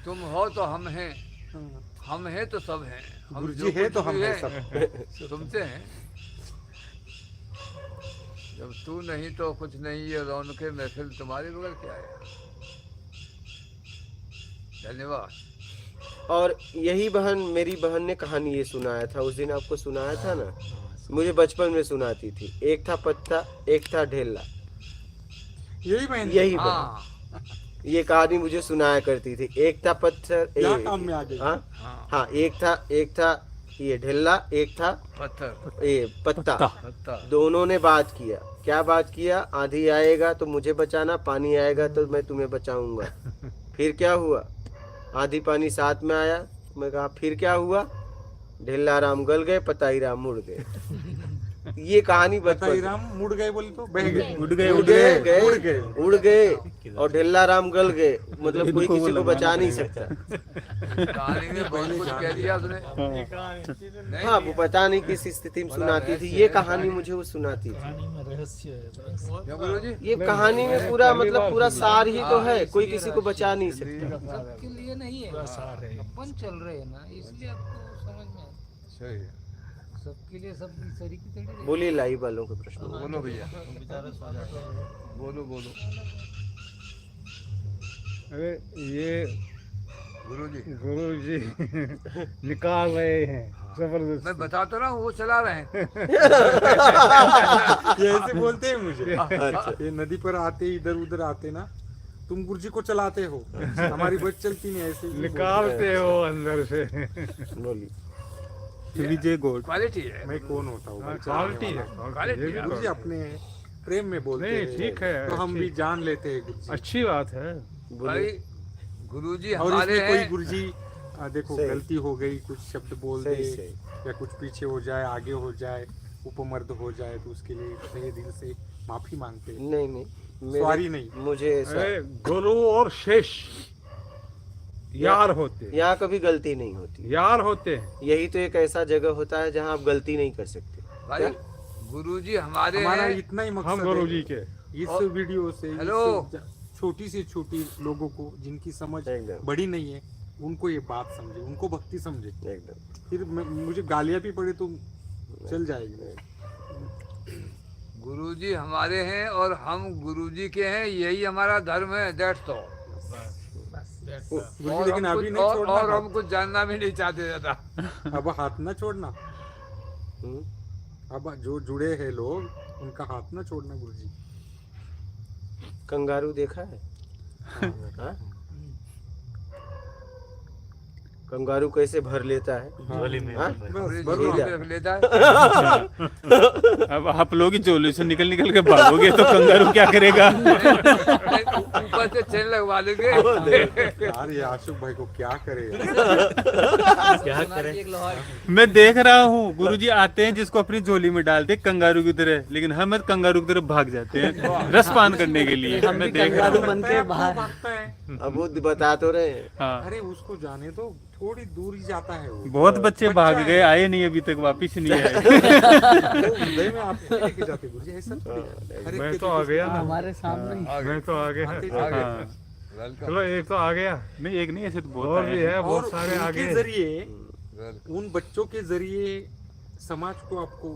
तुम हो तो हम हैं, हम हैं तो सब हैं। हम गुरुजी जो है कुछ तो हम भी हैं हैं, सब। तुमसे हैं। जब तू नहीं तो कुछ नहीं, ये रौनके महफिल तुम्हारे बगैर क्या है। धन्यवाद। और यही बहन, मेरी बहन ने कहानी ये सुनाया था उस दिन, आपको सुनाया था ना, मुझे बचपन में सुनाती थी। एक था पत्ता, एक था ढेला। यही बहन। यही बहन हाँ ये कहानी मुझे सुनाया करती थी। एक था पत्थर, यहाँ काम में आ गई। हाँ हाँ, हाँ, एक था ये ढेला, एक था पत्थर ये पत्ता। पत्ता। दोनों ने बात किया। क्या बात किया? आंधी आएगा तो मुझे बचाना, पानी आएगा तो मैं तुम्हें बचाऊंगा। फिर क्या हुआ? आंधी पानी साथ में आया। मैं कहा फिर क्या हुआ? ढेला राम गल गए, पताई राम मुड़ गए। ये कहानी बताइए बचपन राम मुड़ गए बोले तो बह गए। उड़ गए उड़ गए और ढेला राम गल गए। मतलब कोई किसी को बचा नहीं सकता। कहानी में बहुत कुछ कह दिया उसने। नहीं, हाँ, वो पता नहीं किस स्थिति में सुनाती थी। ये कहानी मुझे वो सुनाती थी। कहानी में रहस्य है। क्यों गुरुजी? ये कहानी में पूरा मतलब पूरा सार ही तो है। कोई किसी को बचा नहीं सकता। सबके लिए नहीं है, अपन चल रहे हैं ना, इसलिए आपको समझ में आता सही है। है। सबके लिए सब सरी की तड़ी रहे। बोलिए लाइव वालों के प्रश्न। बोलो भैया, बोलो बोलो। अरे ये गुरुजी, गुरुजी निकाल रहे हैं जबरदस्त। मैं बता तो रहा हूँ, वो चला रहे हैं। ये ऐसे बोलते हैं मुझे। ये नदी पर आते इधर उधर आते ना, तुम गुरुजी को चलाते हो, हमारी बस चलती नहीं। ऐसे ही निकालते हो अंदर से। बोलिए। विजय गौड़। क्वालिटी है। मैं कौन होता हूँ? क्वालिटी है, क्वालिटी है। गुरुजी अपने प्रेम में बोलते नहीं, हैं, ठीक है, तो हम ठीक। भी जान लेते हैं गुरुजी। अच्छी बात है। भाई गुरुजी और हमारे इसमें कोई हैं। गुरुजी देखो सही। गलती हो गई, कुछ शब्द बोल दे सही सही। या कुछ पीछे हो जाए, आगे हो जाए, उपमर्द हो जाए, तो उसके लिए तहे दिल से माफी मांगते हैं। नहीं नहीं, सॉरी नहीं। मुझे ऐसा अरे गुरु और शिष्य यार होते हैं। यहाँ कभी गलती नहीं होती। यार होते हैं। यही तो एक ऐसा जगह होता है जहाँ आप गलती नहीं कर सकते। भाई गुरुजी हमारे हमारा हैं। इतना ही हम मकसद गुरुजी है के इस और- वीडियो से, हेलो। छोटी से छोटी लोगों को जिनकी समझ एकदम। बड़ी नहीं है, उनको ये बात समझे, उनको भक्ति समझे। एकदम। फिर मुझे गालियां भी पड़े तो चल जाएगी। गुरुजी हमारे हैं और हम गुरुजी के हैं, यही हमारा धर्म है। That's all. गुरुजी लेकिन अभी नहीं छोड़ना और हाथ। हम कुछ जानना भी नहीं चाहते ज्यादा। अब हाथ ना छोड़ना। हम्म। अब जो जुड़े हैं लोग, उनका हाथ ना छोड़ना गुरुजी। कंगारू देखा है? हाँ? कंगारू कैसे भर लेता है? झोली में हाँ? बस गुरुजी भर झोली लो। लो। में रख लेता है। अब आप लोग ही झोले से निकल निकल के भागोगे तो कंगारू क्या करेगा? ऊपर से चेन लगवा देंगे। यार ये आशुक भाई को क्या करे यार। क्या करें? एक लोहार मैं देख रहा हूँ गुरुजी आते हैं जिसको अपनी झोली में डालते कंगारू की तरह, लेकिन हम कंगारू की तरह भाग जाते हैं रसपान करने के लिए। हम भी मैं देख रहा कंगारू हूँ। बन के बाहर। भागता है। अब वो बता तो रहे हैं। हाँ, अरे उसको जाने तो, थोड़ी दूर ही जाता है वो। बहुत बच्चे भाग बच्चा गए, है। आए नहीं अभी तक, वापिस नहीं आए। तो हृदय में आपको लेके जाते गुरुजी, ऐसा थोड़ी है। हर एक मैं के तो आ देखो गया ना। हमारे सामने ही। मैं तो आ गया। आते ही आगे। हाँ, वेलकम। चलो एक तो आ गया, नहीं एक नहीं, ऐसे तो बहुत और भी आए। है, और बहुत सारे उनके आगे। जरिए, वेलकम। उन बच्चों के जरिए समाज को आपको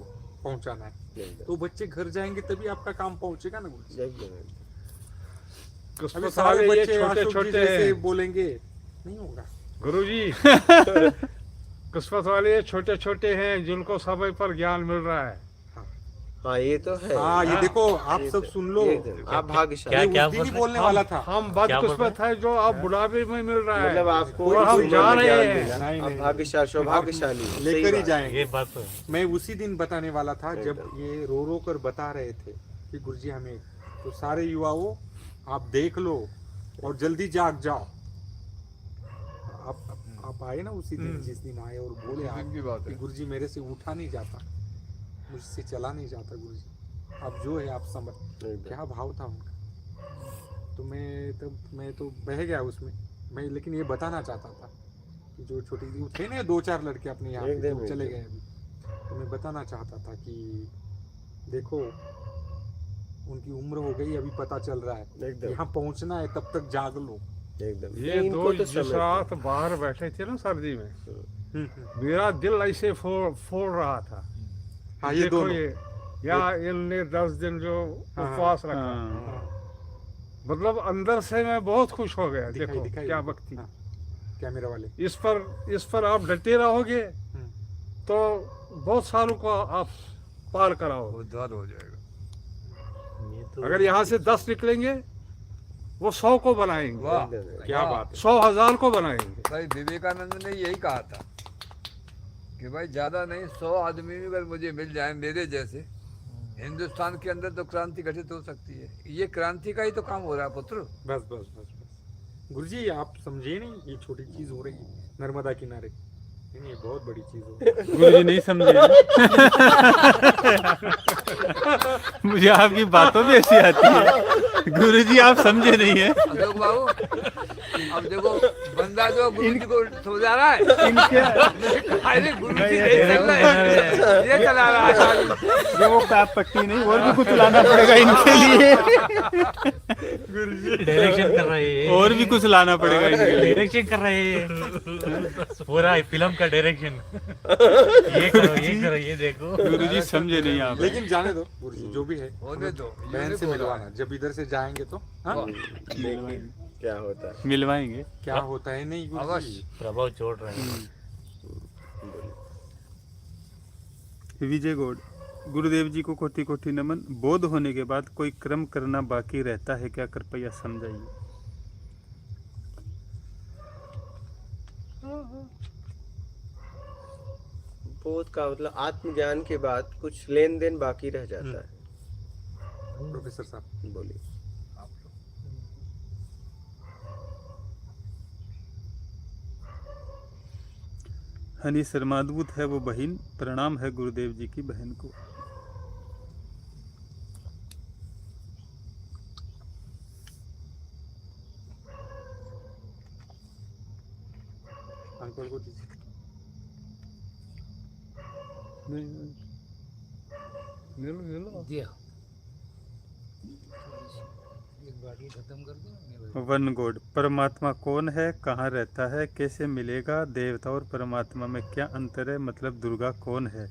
पहुंचाना है। एकदम। तो बच्चे घर जाएंगे तभी आपका काम पहुंचेगा ना गुरुजी। एकदम। अभी किस्मत सारे वाले ये बच्चे छोटे अशोक जी छोटे जैसे हैं। बोलेंगे नहीं होगा। गुरुजी किस्मत वाले ये छोटे छोटे हैं जिनको समय पर ज्ञान मिल रहा है। हाँ ये तो है। हाँ ये देखो आप सब सुन लो, एकदम, आप भाग्यशाली। मैं क्या उस दिन ही बोल बोलने वाला था। हम क्या बोल बदकिस्मत है जो आप बुढ़ापे में मिल रहा है। मतलब आपको और हम इस जा उम्र में रहे ज्ञान हैं। मिला। नहीं, आप नहीं, भाग्यशाली, सौभाग्यशाली। सही लेकर ही बात। जाएंगे। ये बात तो है। मैं उसी दिन बताने वाला था जब ये रो रो कर बता रहे थे कि गुरुजी हमें, तो सारे युवाओं आप देख लो और जल्दी जाग जाओ। आप आए ना उसी दिन, जिस दिन आए और बोले आप दिन की बात कि है। गुरुजी मेरे से उठा नहीं जाता, मुझसे चला नहीं जाता गुरुजी, अब जो है आप समझ। एकदम। क्या भाव था उनका, तो मैं तो बह गया उसमें। मैं लेकिन ये बताना चाहता था कि जो छोटी थे ना 2-4 लड़के अपने यहाँ पे एकदम, जो चले एकदम। गए अभी, तो मैं बताना चाहता था कि देखो उनकी उम्र हो गई, अभी पता चल रहा है एकदम। यहाँ पहुँचना है, तब तक जाग लो। एकदम। ये नहीं, इनको दो तो जिस समय रात बाहर बैठे थे ना सर्दी में, मेरा दिल ऐसे फोड़ रहा था। हाँ ये देखो दोनों ये यहाँ इनने 10 दिन जो हाँ, उपवास रखा, हाँ। मतलब अंदर से मैं बहुत खुश हो गया। दिखाई देखो दिखाई क्या भक्ति। हाँ, कैमरा वाले। इस पर आप डटे रहोगे हम्म। तो बहुत सालों को आप पार कराओगे। उद्धार हो जाएगा। ये तो अगर यहाँ से 10 निकलेंगे वो 100 को बनाएंगे, वाह एकदम। क्या वाह। बात है। 100,000 को बनाएंगे। भाई विवेकानंद ने यही कहा था कि भाई ज्यादा नहीं 100 आदमी भी अगर मुझे मिल जाए मेरे जैसे, हिंदुस्तान के अंदर तो क्रांति घटित हो सकती है। ये क्रांति का ही तो काम हो रहा है पुत्र। बस बस बस बस गुरुजी आप समझे नहीं, ये छोटी चीज हो रही है नर्मदा किनारे, नहीं ये बहुत बड़ी चीज हो रही है। गुरुजी नहीं समझे। मुझे आपकी बातों में ऐसी आती है, गुरुजी आप समझे नहीं है। अशोक बाबू अब देखो बंदा जो गुरु जी को समझा रहा है, अरे गुरु जी नहीं चल रहा है, ये चला रहा है। जो वो पैप पट्टी नहीं, और भी कुछ लाना पड़ेगा इनके लिए। डायरेक्शन कर रहे हैं, और भी कुछ लाना पड़ेगा इनके लिए। डायरेक्शन कर रहे हैं पूरा फिल्म का डायरेक्शन। ये करो ये देखो। गुरुजी समझे नहीं आप। लेकिन जाने दो गुरुजी, जो भी है होने दो, बहन से मिलवाना जब इधर से जाएंगे तो। हाँ? देखिए क्या होता है। मिलवाएंगे। क्या होता है नहीं गुरुजी। अवश्य। प्रभाव छोड़ रहे हैं। विजय गौड़, गुरुदेव जी को कोटि कोटि नमन। बोध होने के बाद कोई कर्म करना बाकी रहता है क्या, कृपया समझाइए। बोध का मतलब आत्मज्ञान के बाद कुछ लेन देन बाकी रह जाता है। प्रोफेसर साहब बोलिए। हनी शर्मा, अद्भुत है वो बहन, प्रणाम है गुरुदेव जी की बहन को। अंकल को दीजिए। ले लो। दिया एक बाटी खत्म कर दो। वन गॉड, परमात्मा कौन है, कहाँ रहता है, कैसे मिलेगा, देवता और परमात्मा में क्या अंतर है, मतलब दुर्गा कौन है।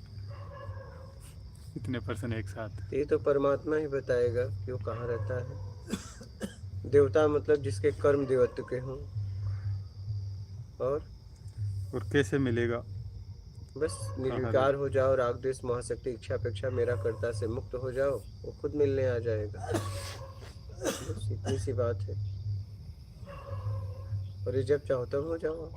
इतने पर्सन एक साथ। ये तो परमात्मा ही बताएगा कि वो कहाँ रहता है। देवता मतलब जिसके कर्म देवत्व के हों, और कैसे मिलेगा। बस निर्विकार हो जाओ, राग द्वेष महाशक्ति इच्छा अपेक्षा मेरा कर्ता से मुक्त हो जाओ, वो खुद मिलने आ जाएगा। बस इतनी सी बात है। और ये जब चाहो तब हो जाओ।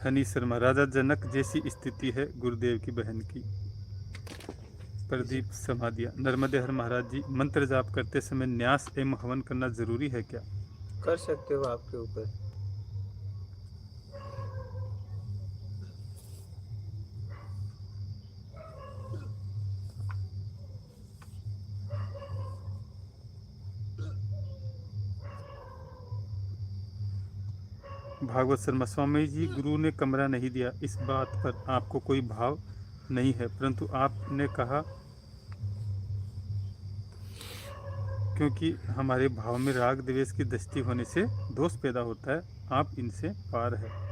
हनी शर्मा, राजा जनक जैसी स्थिति है गुरुदेव की बहन की। प्रदीप समाधिया, नर्मदे हर महाराज जी, मंत्र जाप करते समय न्यास एवं हवन करना जरूरी है क्या। कर सकते हो, आपके ऊपर। भागवत शर्मा, स्वामी जी गुरु ने कमरा नहीं दिया, इस बात पर आपको कोई भाव नहीं है, परंतु आपने कहा क्योंकि हमारे भाव में राग द्वेष की दृष्टि होने से दोष पैदा होता है, आप इनसे पार है।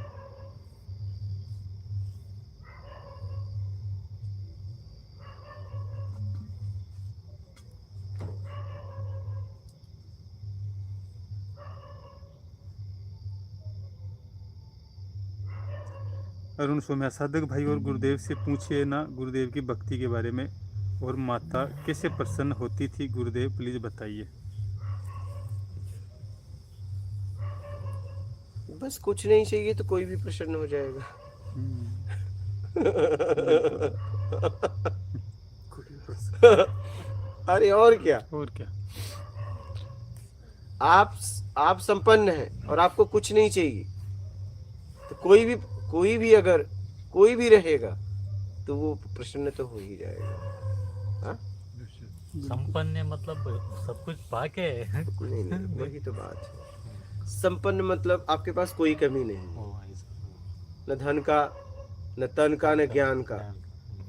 अरुण सोम्या, साधक भाई और गुरुदेव से पूछिए ना गुरुदेव की भक्ति के बारे में, और माता कैसे प्रसन्न होती थी गुरुदेव, प्लीज बताइए। बस कुछ नहीं चाहिए तो कोई भी प्रसन्न हो जाएगा। अरे और क्या, और क्या। आप संपन्न हैं और आपको कुछ नहीं चाहिए, तो कोई भी रहेगा तो वो प्रसन्न तो हो ही जाएगा। हाँ? संपन्न मतलब सब कुछ पाके नहीं वही तो बात है। संपन्न मतलब आपके पास कोई कमी नहीं, न धन का, न तन का, न ज्ञान का,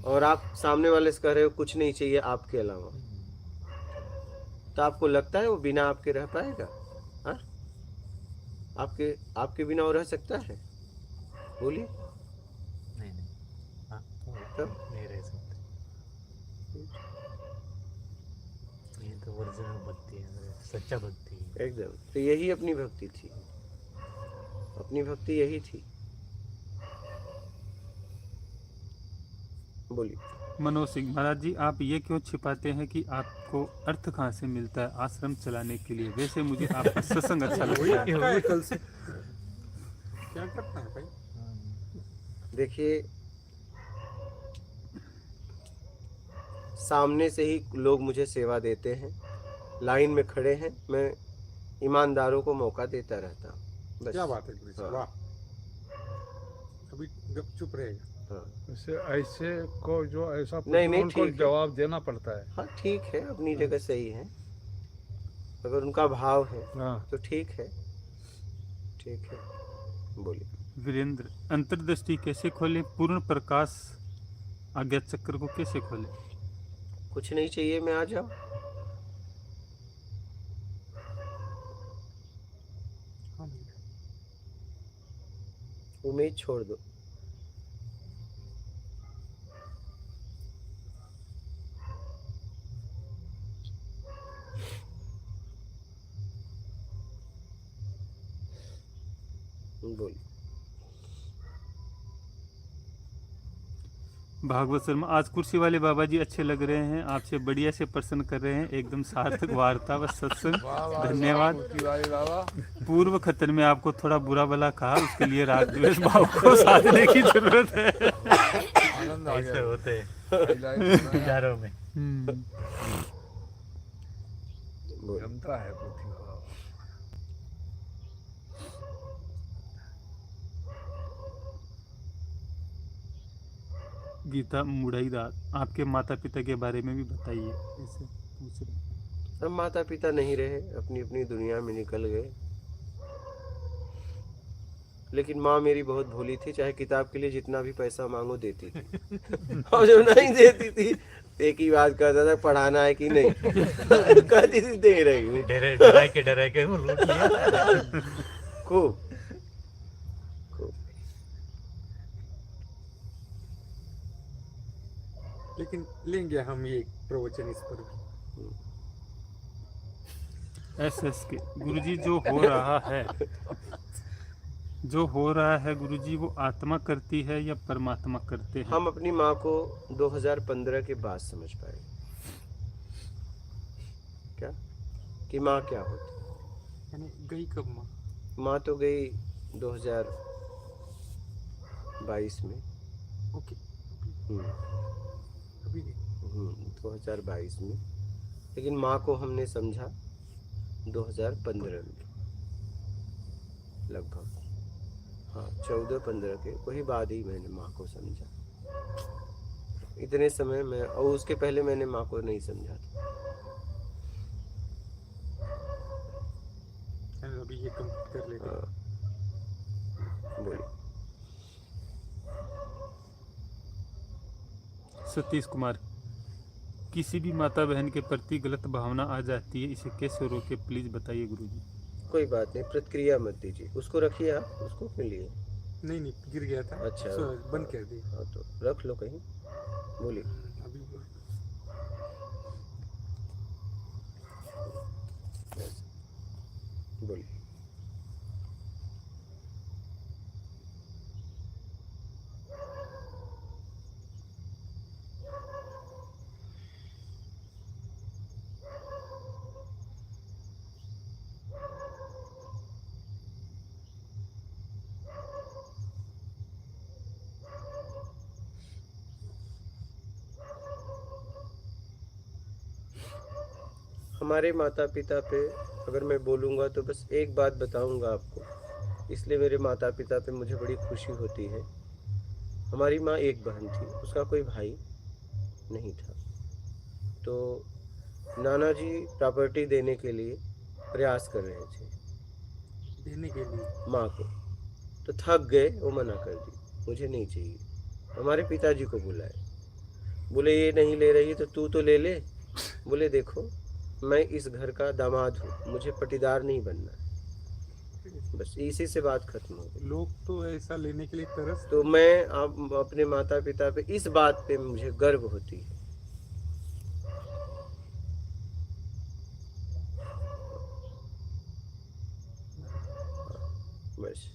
और आप सामने वाले से कह रहे हो कुछ नहीं चाहिए आपके अलावा, तो आपको लगता है वो बिना आपके रह पाएगा? हाँ? आपके बिना वो रह सकता है? बोलिए। नहीं हाँ, तब नहीं रह सकते। ये तो ओरिजिनल भक्ति है, सच्चा भक्ति है एकदम। तो यही अपनी भक्ति थी, अपनी भक्ति यही थी। बोलिए। मनोज सिंह, महाराज जी आप ये क्यों छिपाते हैं कि आपको अर्थ कहाँ से मिलता है आश्रम चलाने के लिए? वैसे मुझे आपका सत्संग अच्छा लगता है। क्या है कल से क्या करता है भाई? देखिए, सामने से ही लोग मुझे सेवा देते हैं, लाइन में खड़े हैं, मैं ईमानदारों को मौका देता रहता हूँ। बस। क्या बात है गुरु जी, हाँ। वाह। अभी चुप रहेगा। हाँ। ऐसे को जो ऐसा नहीं, पूछे, उनको ठीक है। जवाब देना पड़ता है। हाँ ठीक है, अपनी जगह सही है। अगर उनका भाव है हाँ। तो ठीक है, ठीक है। बोलिए। वीरेंद्र, अंतर्दृष्टि कैसे खोलें? पूर्ण प्रकाश आज्ञा चक्र को कैसे खोलें? कुछ नहीं चाहिए, मैं आ जाओ। उम्मीद छोड़ दो। बोलिए। भागवत शर्मा, आज कुर्सी वाले बाबा जी अच्छे लग रहे हैं, आपसे बढ़िया से प्रश्न कर रहे हैं, एकदम सार्थक वार्ता व सत्संग, धन्यवाद। पूर्व खतर में आपको थोड़ा बुरा भला कहा, उसके लिए राग द्वेष भाव को साधने की जरूरत है। आनंद आ ऐसे गया होते विचारों विचारों में। जमता है पृथ्वी बाबा। गीता मुड़ईदार, आपके माता पिता के बारे में भी बताइए, ऐसे पूछ रहे। अब माता पिता नहीं रहे, अपनी अपनी दुनिया में निकल गए। लेकिन माँ मेरी बहुत भोली थी, चाहे किताब के लिए जितना भी पैसा मांगो देती थी। और जब नहीं देती थी एक ही बात कहता था, पढ़ाना है कि नहीं? कहती थी दे रही हूँ। डरा के वो लूट लिया। खूब। लेकिन लेंगे हम ये प्रवचन इस पर भी। एस के गुरुजी, जो हो रहा है गुरुजी, वो आत्मा करती है या परमात्मा करते हैं? हम अपनी माँ को 2015 के बाद समझ पाए क्या कि माँ क्या होती। यानी गई कब माँ? माँ तो गई 2022 में। ओके, हम्म, अभी नहीं। 2022 में। लेकिन माँ को हमने समझा 2015 में लगभग। हाँ, 14-15 के वही बाद ही मैंने माँ को समझा। इतने समय में, और उसके पहले मैंने माँ को नहीं समझा था। अभी ये कंप्लीट कर लेते हैं। हाँ। बोलिए। सतीश कुमार, किसी भी माता बहन के प्रति गलत भावना आ जाती है, इसे कैसे रोके, प्लीज बताइए गुरुजी। कोई बात नहीं, प्रतिक्रिया मत दीजिए, उसको रखिए आप, उसको क्यों लिए? नहीं गिर गया था। अच्छा। बंद कर दी। हाँ तो रख लो कहीं। बोलिए। अभी बोलिए। हमारे माता पिता पे अगर मैं बोलूँगा तो बस एक बात बताऊँगा आपको, इसलिए मेरे माता पिता पे मुझे बड़ी खुशी होती है। हमारी माँ एक बहन थी, उसका कोई भाई नहीं था। तो नाना जी प्रॉपर्टी देने के लिए प्रयास कर रहे थे देने के लिए। माँ को, तो थक गए, वो मना कर दी, मुझे नहीं चाहिए। हमारे पिताजी को बुलाए, बोले ये नहीं ले रही तो तू तो ले ले। बोले देखो मैं इस घर का दामाद हूँ, मुझे पटीदार नहीं बनना है। बस इसी से बात खत्म हो गई। लोग तो ऐसा लेने के लिए तरस। तो मैं अब अपने माता पिता पे इस बात पे मुझे गर्व होती है। बस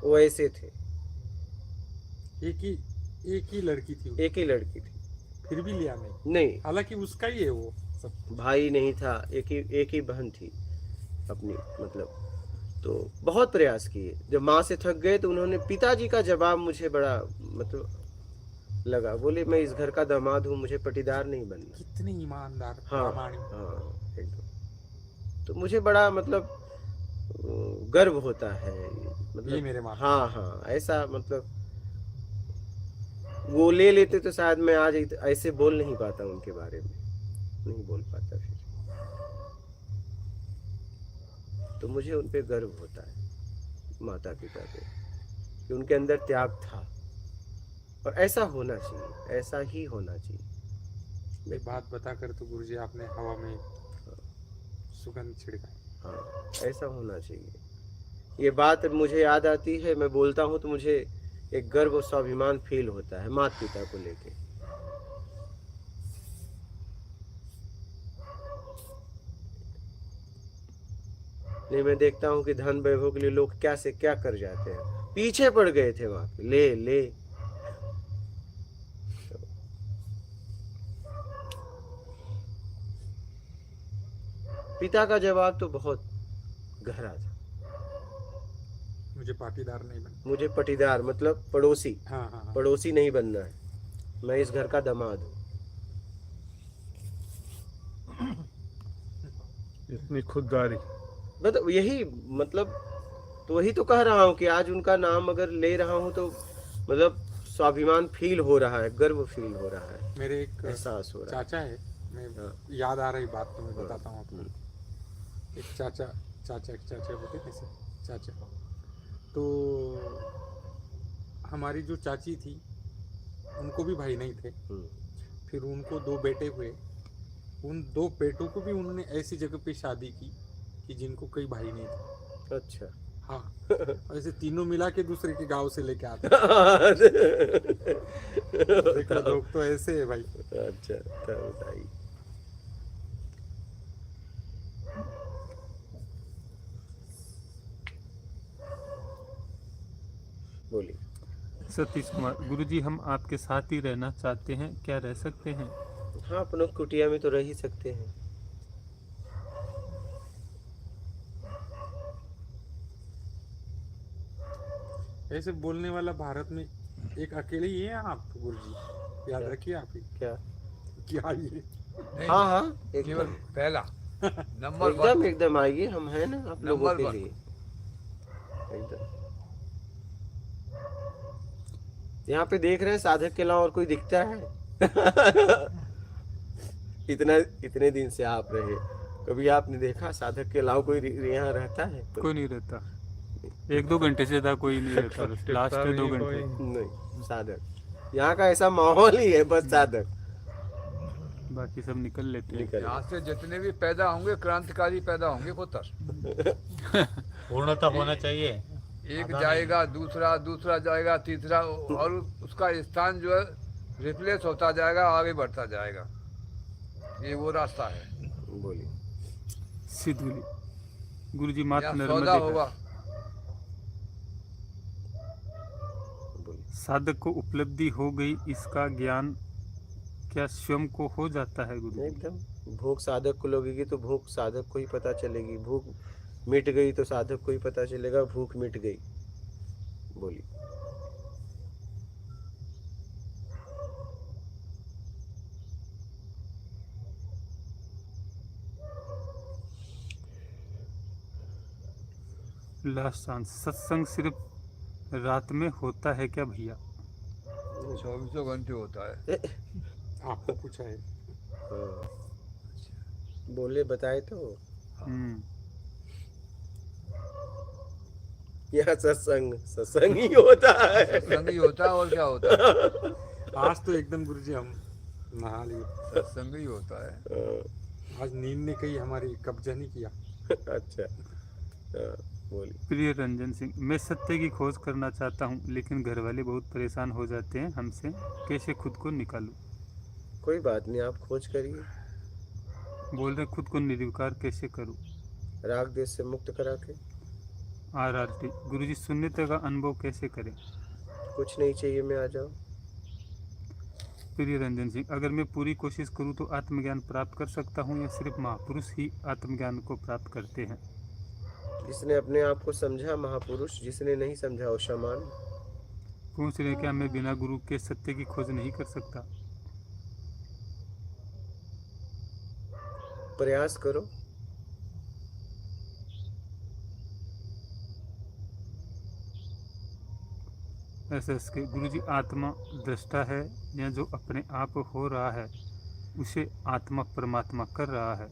वो ऐसे थे, एक ही लड़की थी, एक ही लड़की थी। फिर भी लिया नहीं। नहीं, हालांकि उसका ही है वो सब। भाई नहीं था, एक ही बहन थी अपनी, मतलब। तो बहुत प्रयास किए, जब माँ से थक गए तो उन्होंने, पिताजी का जवाब मुझे बड़ा मतलब लगा। बोले मैं इस घर का दामाद हूँ, मुझे पटीदार नहीं बनना। कितने ईमानदार, हाँ प्रामाणिक। हाँ एकदम। तो मुझे बड़ा मतलब गर्व होता है, मतलब ये मेरे माँ। हाँ हाँ, ऐसा मतलब वो ले लेते तो शायद मैं आज ऐसे बोल नहीं पाता, उनके बारे में नहीं बोल पाता फिर। तो मुझे उन पे गर्व होता है, माता पिता पे, कि उनके अंदर त्याग था। और ऐसा होना चाहिए, ऐसा ही होना चाहिए। ये बात बताकर तो गुरुजी आपने हवा में सुगंध छिड़का। हाँ, ऐसा होना चाहिए। ये बात मुझे याद आती है, मैं बोलता हूँ तो मुझे एक गर्व और स्वाभिमान फील होता है माता पिता को लेके। नहीं, मैं देखता हूँ कि धन वैभव के लिए लोग क्या से क्या कर जाते हैं, पीछे पड़ गए थे वहां पे, ले ले। पिता का जवाब तो बहुत गहरा था, मुझे पाटीदार नहीं बनना। मुझे पटीदार मतलब पड़ोसी, हाँ हाँ हाँ। पड़ोसी नहीं बनना है, मैं इस घर का दामाद हूँ। इतनी खुददारी। मतलब यही मतलब, तो वही तो कह रहा हूँ कि आज उनका नाम अगर ले रहा हूँ तो मतलब स्वाभिमान फील हो रहा है, गर्व फील हो रहा है, मेरे एक एहसास हो रहा है। चाचा है, मैं हाँ। याद आ रही बात तो मैं बताता हूँ आपको। एक चाचा होते कैसे चाचा, तो हमारी जो चाची थी उनको भी भाई नहीं थे। फिर उनको 2 बेटे हुए, उन 2 बेटों को भी उन्होंने ऐसी जगह पे शादी की कि जिनको कोई भाई नहीं था। अच्छा। हाँ, ऐसे तीनों मिला के दूसरे के गांव से लेके आते। देखो लोग तो ऐसे है भाई। अच्छा, तब बताइए। बोलिए। सतीश कुमार, गुरुजी हम आपके साथ ही रहना चाहते हैं, क्या रह सकते हैं? हाँ, अपनों कुटिया में तो रह ही सकते हैं। ऐसे बोलने वाला भारत में एक अकेले ही है आप गुरुजी, याद रखिए आप ही। क्या? क्या ये? हाँ हाँ, केवल एकदम पहला नंबर एकदम 1। एकदम आइए, हम हैं ना आप लोगों नंबर के 1। लिए एकदम। यहाँ पे देख रहे हैं, साधक के अलावा और कोई दिखता है? इतने दिन से आप रहे, कभी आपने देखा साधक के अलावा कोई यहाँ रहता है? कोई नहीं रहता, 1-2 घंटे से ज्यादा कोई नहीं रहता, बस लास्ट के 2 घंटे। नहीं, साधक यहाँ का ऐसा माहौल ही है, बस साधक। बाकी सब निकल लेते हैं। निकल यहाँ से जितने भी पैदा होंगे क्रांतिकारी पैदा होंगे पुत्र। पूर्णता होना चाहिए। एक जाएगा, दूसरा जाएगा, तीसरा, और उसका स्थान जो है रिप्लेस होता जाएगा, आगे बढ़ता जाएगा। ये वो रास्ता है। बोलिए। सिद्धुली, गुरुजी माता यहाँ नर्मदे सौदा का होगा। बोलिए। साधक को उपलब्धि हो गई, इसका ज्ञान क्या स्वयं को हो जाता है गुरुजी? एकदम। भूख साधक को लगेगी तो भूख साधक को ही पता चलेगी, भूख मिट गई तो साधक को ही पता चलेगा भूख मिट गई। बोलिए। लास्ट चांस, सत्संग सिर्फ रात में होता है क्या भैया? 24 घंटे होता है। आपको पूछा है। हाँ। बोले बताए तो यहाँ सत्संग ही होता है। सत्संग ही होता है और क्या होता है? आज तो एकदम गुरुजी हम नहा लिए। सत्संग ही होता है। आज नींद ने कहीं हमारी कब्जा नहीं किया। अच्छा, बोलिए। प्रिय रंजन सिंह, मैं सत्य की खोज करना चाहता हूँ लेकिन घर वाले बहुत परेशान हो जाते हैं हमसे, कैसे खुद को निकालूं? कोई बात नहीं, आप खोज करिए। बोल रहे खुद को निर्विकार कैसे करूं? राग देश से मुक्त करा के। RRT गुरुजी, शून्यता का अनुभव कैसे करें? कुछ नहीं चाहिए, मैं आ जाओ। प्रिय रंजन सिंह, अगर मैं पूरी कोशिश करूं तो आत्मज्ञान प्राप्त कर सकता हूं या सिर्फ महापुरुष ही आत्मज्ञान को प्राप्त करते हैं? जिसने अपने आप को समझा महापुरुष, जिसने नहीं समझा वो शमान। पूछ रहे क्या मैं बिना गुरु के सत्य की खोज नहीं कर सकता? प्रयास करो। SS के गुरुजी, आत्मा दृष्टा है या जो अपने आप हो रहा है उसे आत्मा परमात्मा कर रहा है?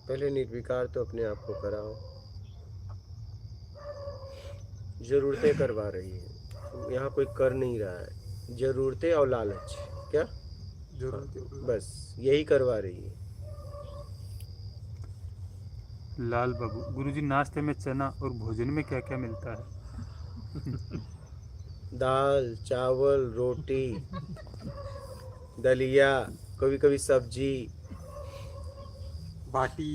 पहले निर्विकार तो अपने आप को कराओ। जरूरतें करवा रही है, यहाँ कोई कर नहीं रहा है। जरूरतें और लालच, क्या जरूरत बस यही करवा रही है। लाल बाबू, गुरुजी, नाश्ते में चना और भोजन में क्या क्या मिलता है? दाल, चावल, रोटी, दलिया, कभी कभी सब्जी, बाटी,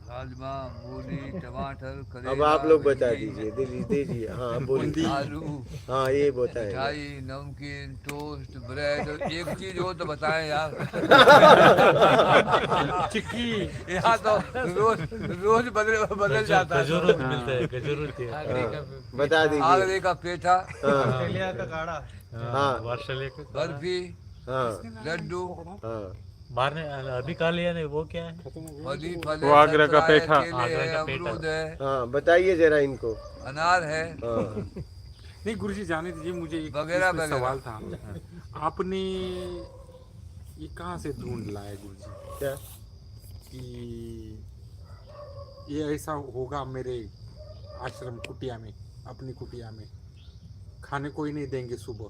राजमा, मूली, टमाटर, करेला, अब आप लोग बता भिंडी, दीजिए, दीजिए। हाँ बोलिए। आलू, हाँ ये बताए। मिठाई, नमकीन, टोस्ट, ब्रेड। एक चीज हो तो बताएं यार। चिक्की। यहाँ तो रोज बदल जाता है। गजरूत मिलता है, गजरूत है। बता दीजिए। आगरे का पेठा, हाँ वार्षले का बर्फी, हाँ लड्डू, हाँ बाहर ने अभी खा लिया नहीं, वो क्या है? मदी फल, वो आगरा का संतरा है, पेठा। केले आगरा है, का पेठा। अमरूद है, हाँ, बताइए जरा इनको। अनार है, हाँ नहीं गुरुजी, जाने दीजिए, मुझे एक वगैरह इसमें वगैरह। सवाल था। आपने ये कहाँ से ढूंढ लाया गुरुजी क्या? कि ये ऐसा होगा मेरे आश्रम कुटिया में, अपनी कुटिया में खाने कोई नहीं देंगे सुबह?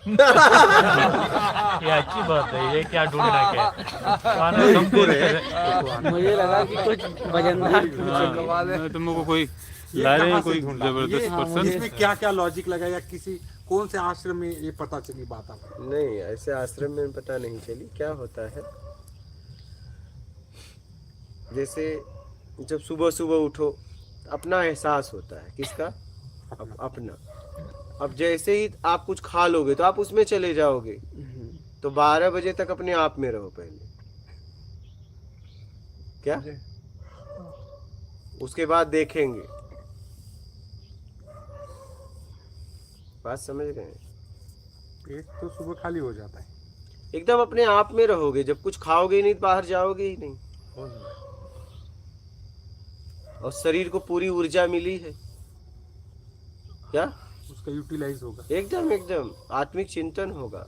ये अच्छी बात है। ये क्या ढूंढना क्या? खाना सबको है। मुझे लगा कि कुछ वजनदार तुमको कोई ये ला रहे कहाँ हैं, से कोई ढूंढा? जबरदस्त ये- पर्सन? इसमें क्या क्या लॉजिक लगा, या किसी कौन से आश्रम में ये पता चली बात आपको? नहीं, ऐसे आश्रम में पता नहीं चली। क्या होता है, जैसे जब सुबह सुबह उठो अपना एहसास होता है। किसका? अपना। अब जैसे ही आप कुछ खा लोगे तो आप उसमें चले जाओगे, तो 12 बजे तक अपने आप में रहो पहले। क्या? उसके बाद देखेंगे। बात समझ गए? पेट तो सुबह खाली हो जाता है। एकदम अपने आप में रहोगे। जब कुछ खाओगे ही नहीं तो बाहर जाओगे ही नहीं। और शरीर को पूरी ऊर्जा मिली है। क्या? उसका यूटिलाइज होगा। एकदम एकदम आत्मिक चिंतन होगा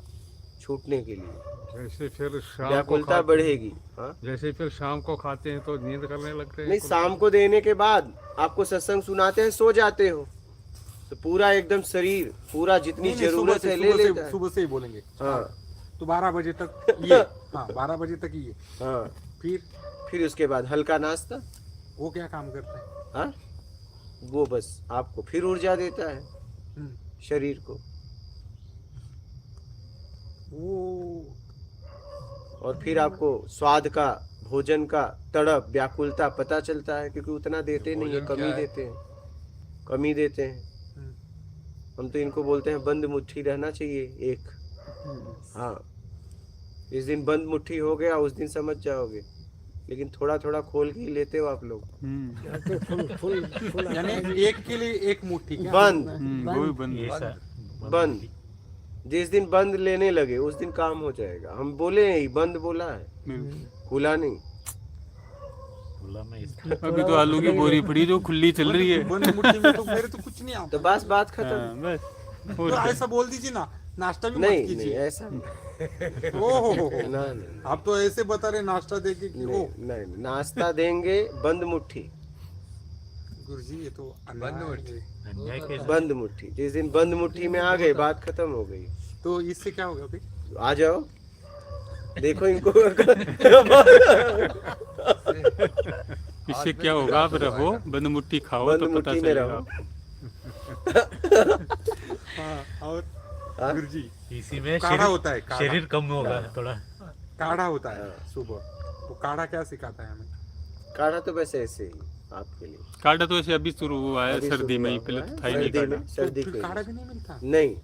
छूटने के लिए। जैसे फिर शाम को व्याकुलता बढ़ेगी। हाँ? जैसे फिर शाम को खाते हैं तो नींद करने लगते हैं। नहीं, शाम को देने के बाद आपको सत्संग सुनाते हैं, सो जाते हो, तो पूरा एकदम शरीर पूरा जितनी नहीं, नहीं, जरूरत है ले लेता है। सुबह से ही बोलेंगे। हाँ तो 12 बजे तक ये। हाँ, 12 बजे तक ये। हाँ। फिर उसके बाद हल्का नाश्ता। वो क्या काम करता है? हाँ, वो बस आपको फिर ऊर्जा देता है शरीर को। वो और फिर आपको स्वाद का, भोजन का तड़प, व्याकुलता पता चलता है, क्योंकि उतना देते नहीं है, भोजन कमी क्या है? देते हैं, कमी देते हैं। हम तो इनको बोलते हैं बंद मुट्ठी रहना चाहिए एक। हाँ, जिस दिन बंद मुट्ठी हो गया उस दिन समझ जाओगे। लेकिन थोड़ा थोड़ा खोल के ही लेते हो आप लोग। यानी एक के लिए एक मुट्ठी क्या? बंद वो भी बंद ये है। सर बंद। जिस दिन बंद लेने लगे उस दिन काम हो जाएगा। हम बोले ही बंद बोला है, बिल्कुल। खुला नहीं। बोला मैं इस अभी तो आलू की बोरी पड़ी जो खुली चल रही है। बंद मुट्ठी में तो मेरे तो कुछ नहीं आता। तो बस बात खत्म। हाँ, बस तो ऐसा बोल दीजिए ना, नाश्ता भी मत नहीं नहीं कीजिए। ऐसा नहीं। ओहो, ना नहीं आप तो ऐसे बता रहे नाश्ता देके कि नहीं, ओ नहीं नाश्ता देंगे बंद मुट्ठी। गुरुजी ये तो बंद अन्याय मुट्ठी। है। अन्याय कैसे? बंद मुट्ठी, जिस दिन बंद मुट्ठी में आ गए बात खत्म हो गई। तो इससे क्या होगा फिर? आ जाओ देखो इनको। इससे क्या होगा, आप रहो बंद मुट्ठी खाओ बंद तो पता मुट्ठी में चलेगा। रहो। हाँ, और हाँ? गुरुजी इसी में काढ़ा होता है, काढ़ा। शरीर कम होगा थोड़ा। काढ़ा होता है सुबह, वो काढ़ा क्या सिखाता है हमें? काढ़ा तो वैसे ऐसे ही आपके लिए। काढ़ा तो ऐसे अभी शुरू हुआ है, अभी सर्दी में ही, शुरू पहले हुआ तो है, था ही नहीं सर्दी काढ़ा। में सर्दी फिर के काढ़ा भी नहीं मिलता? नहीं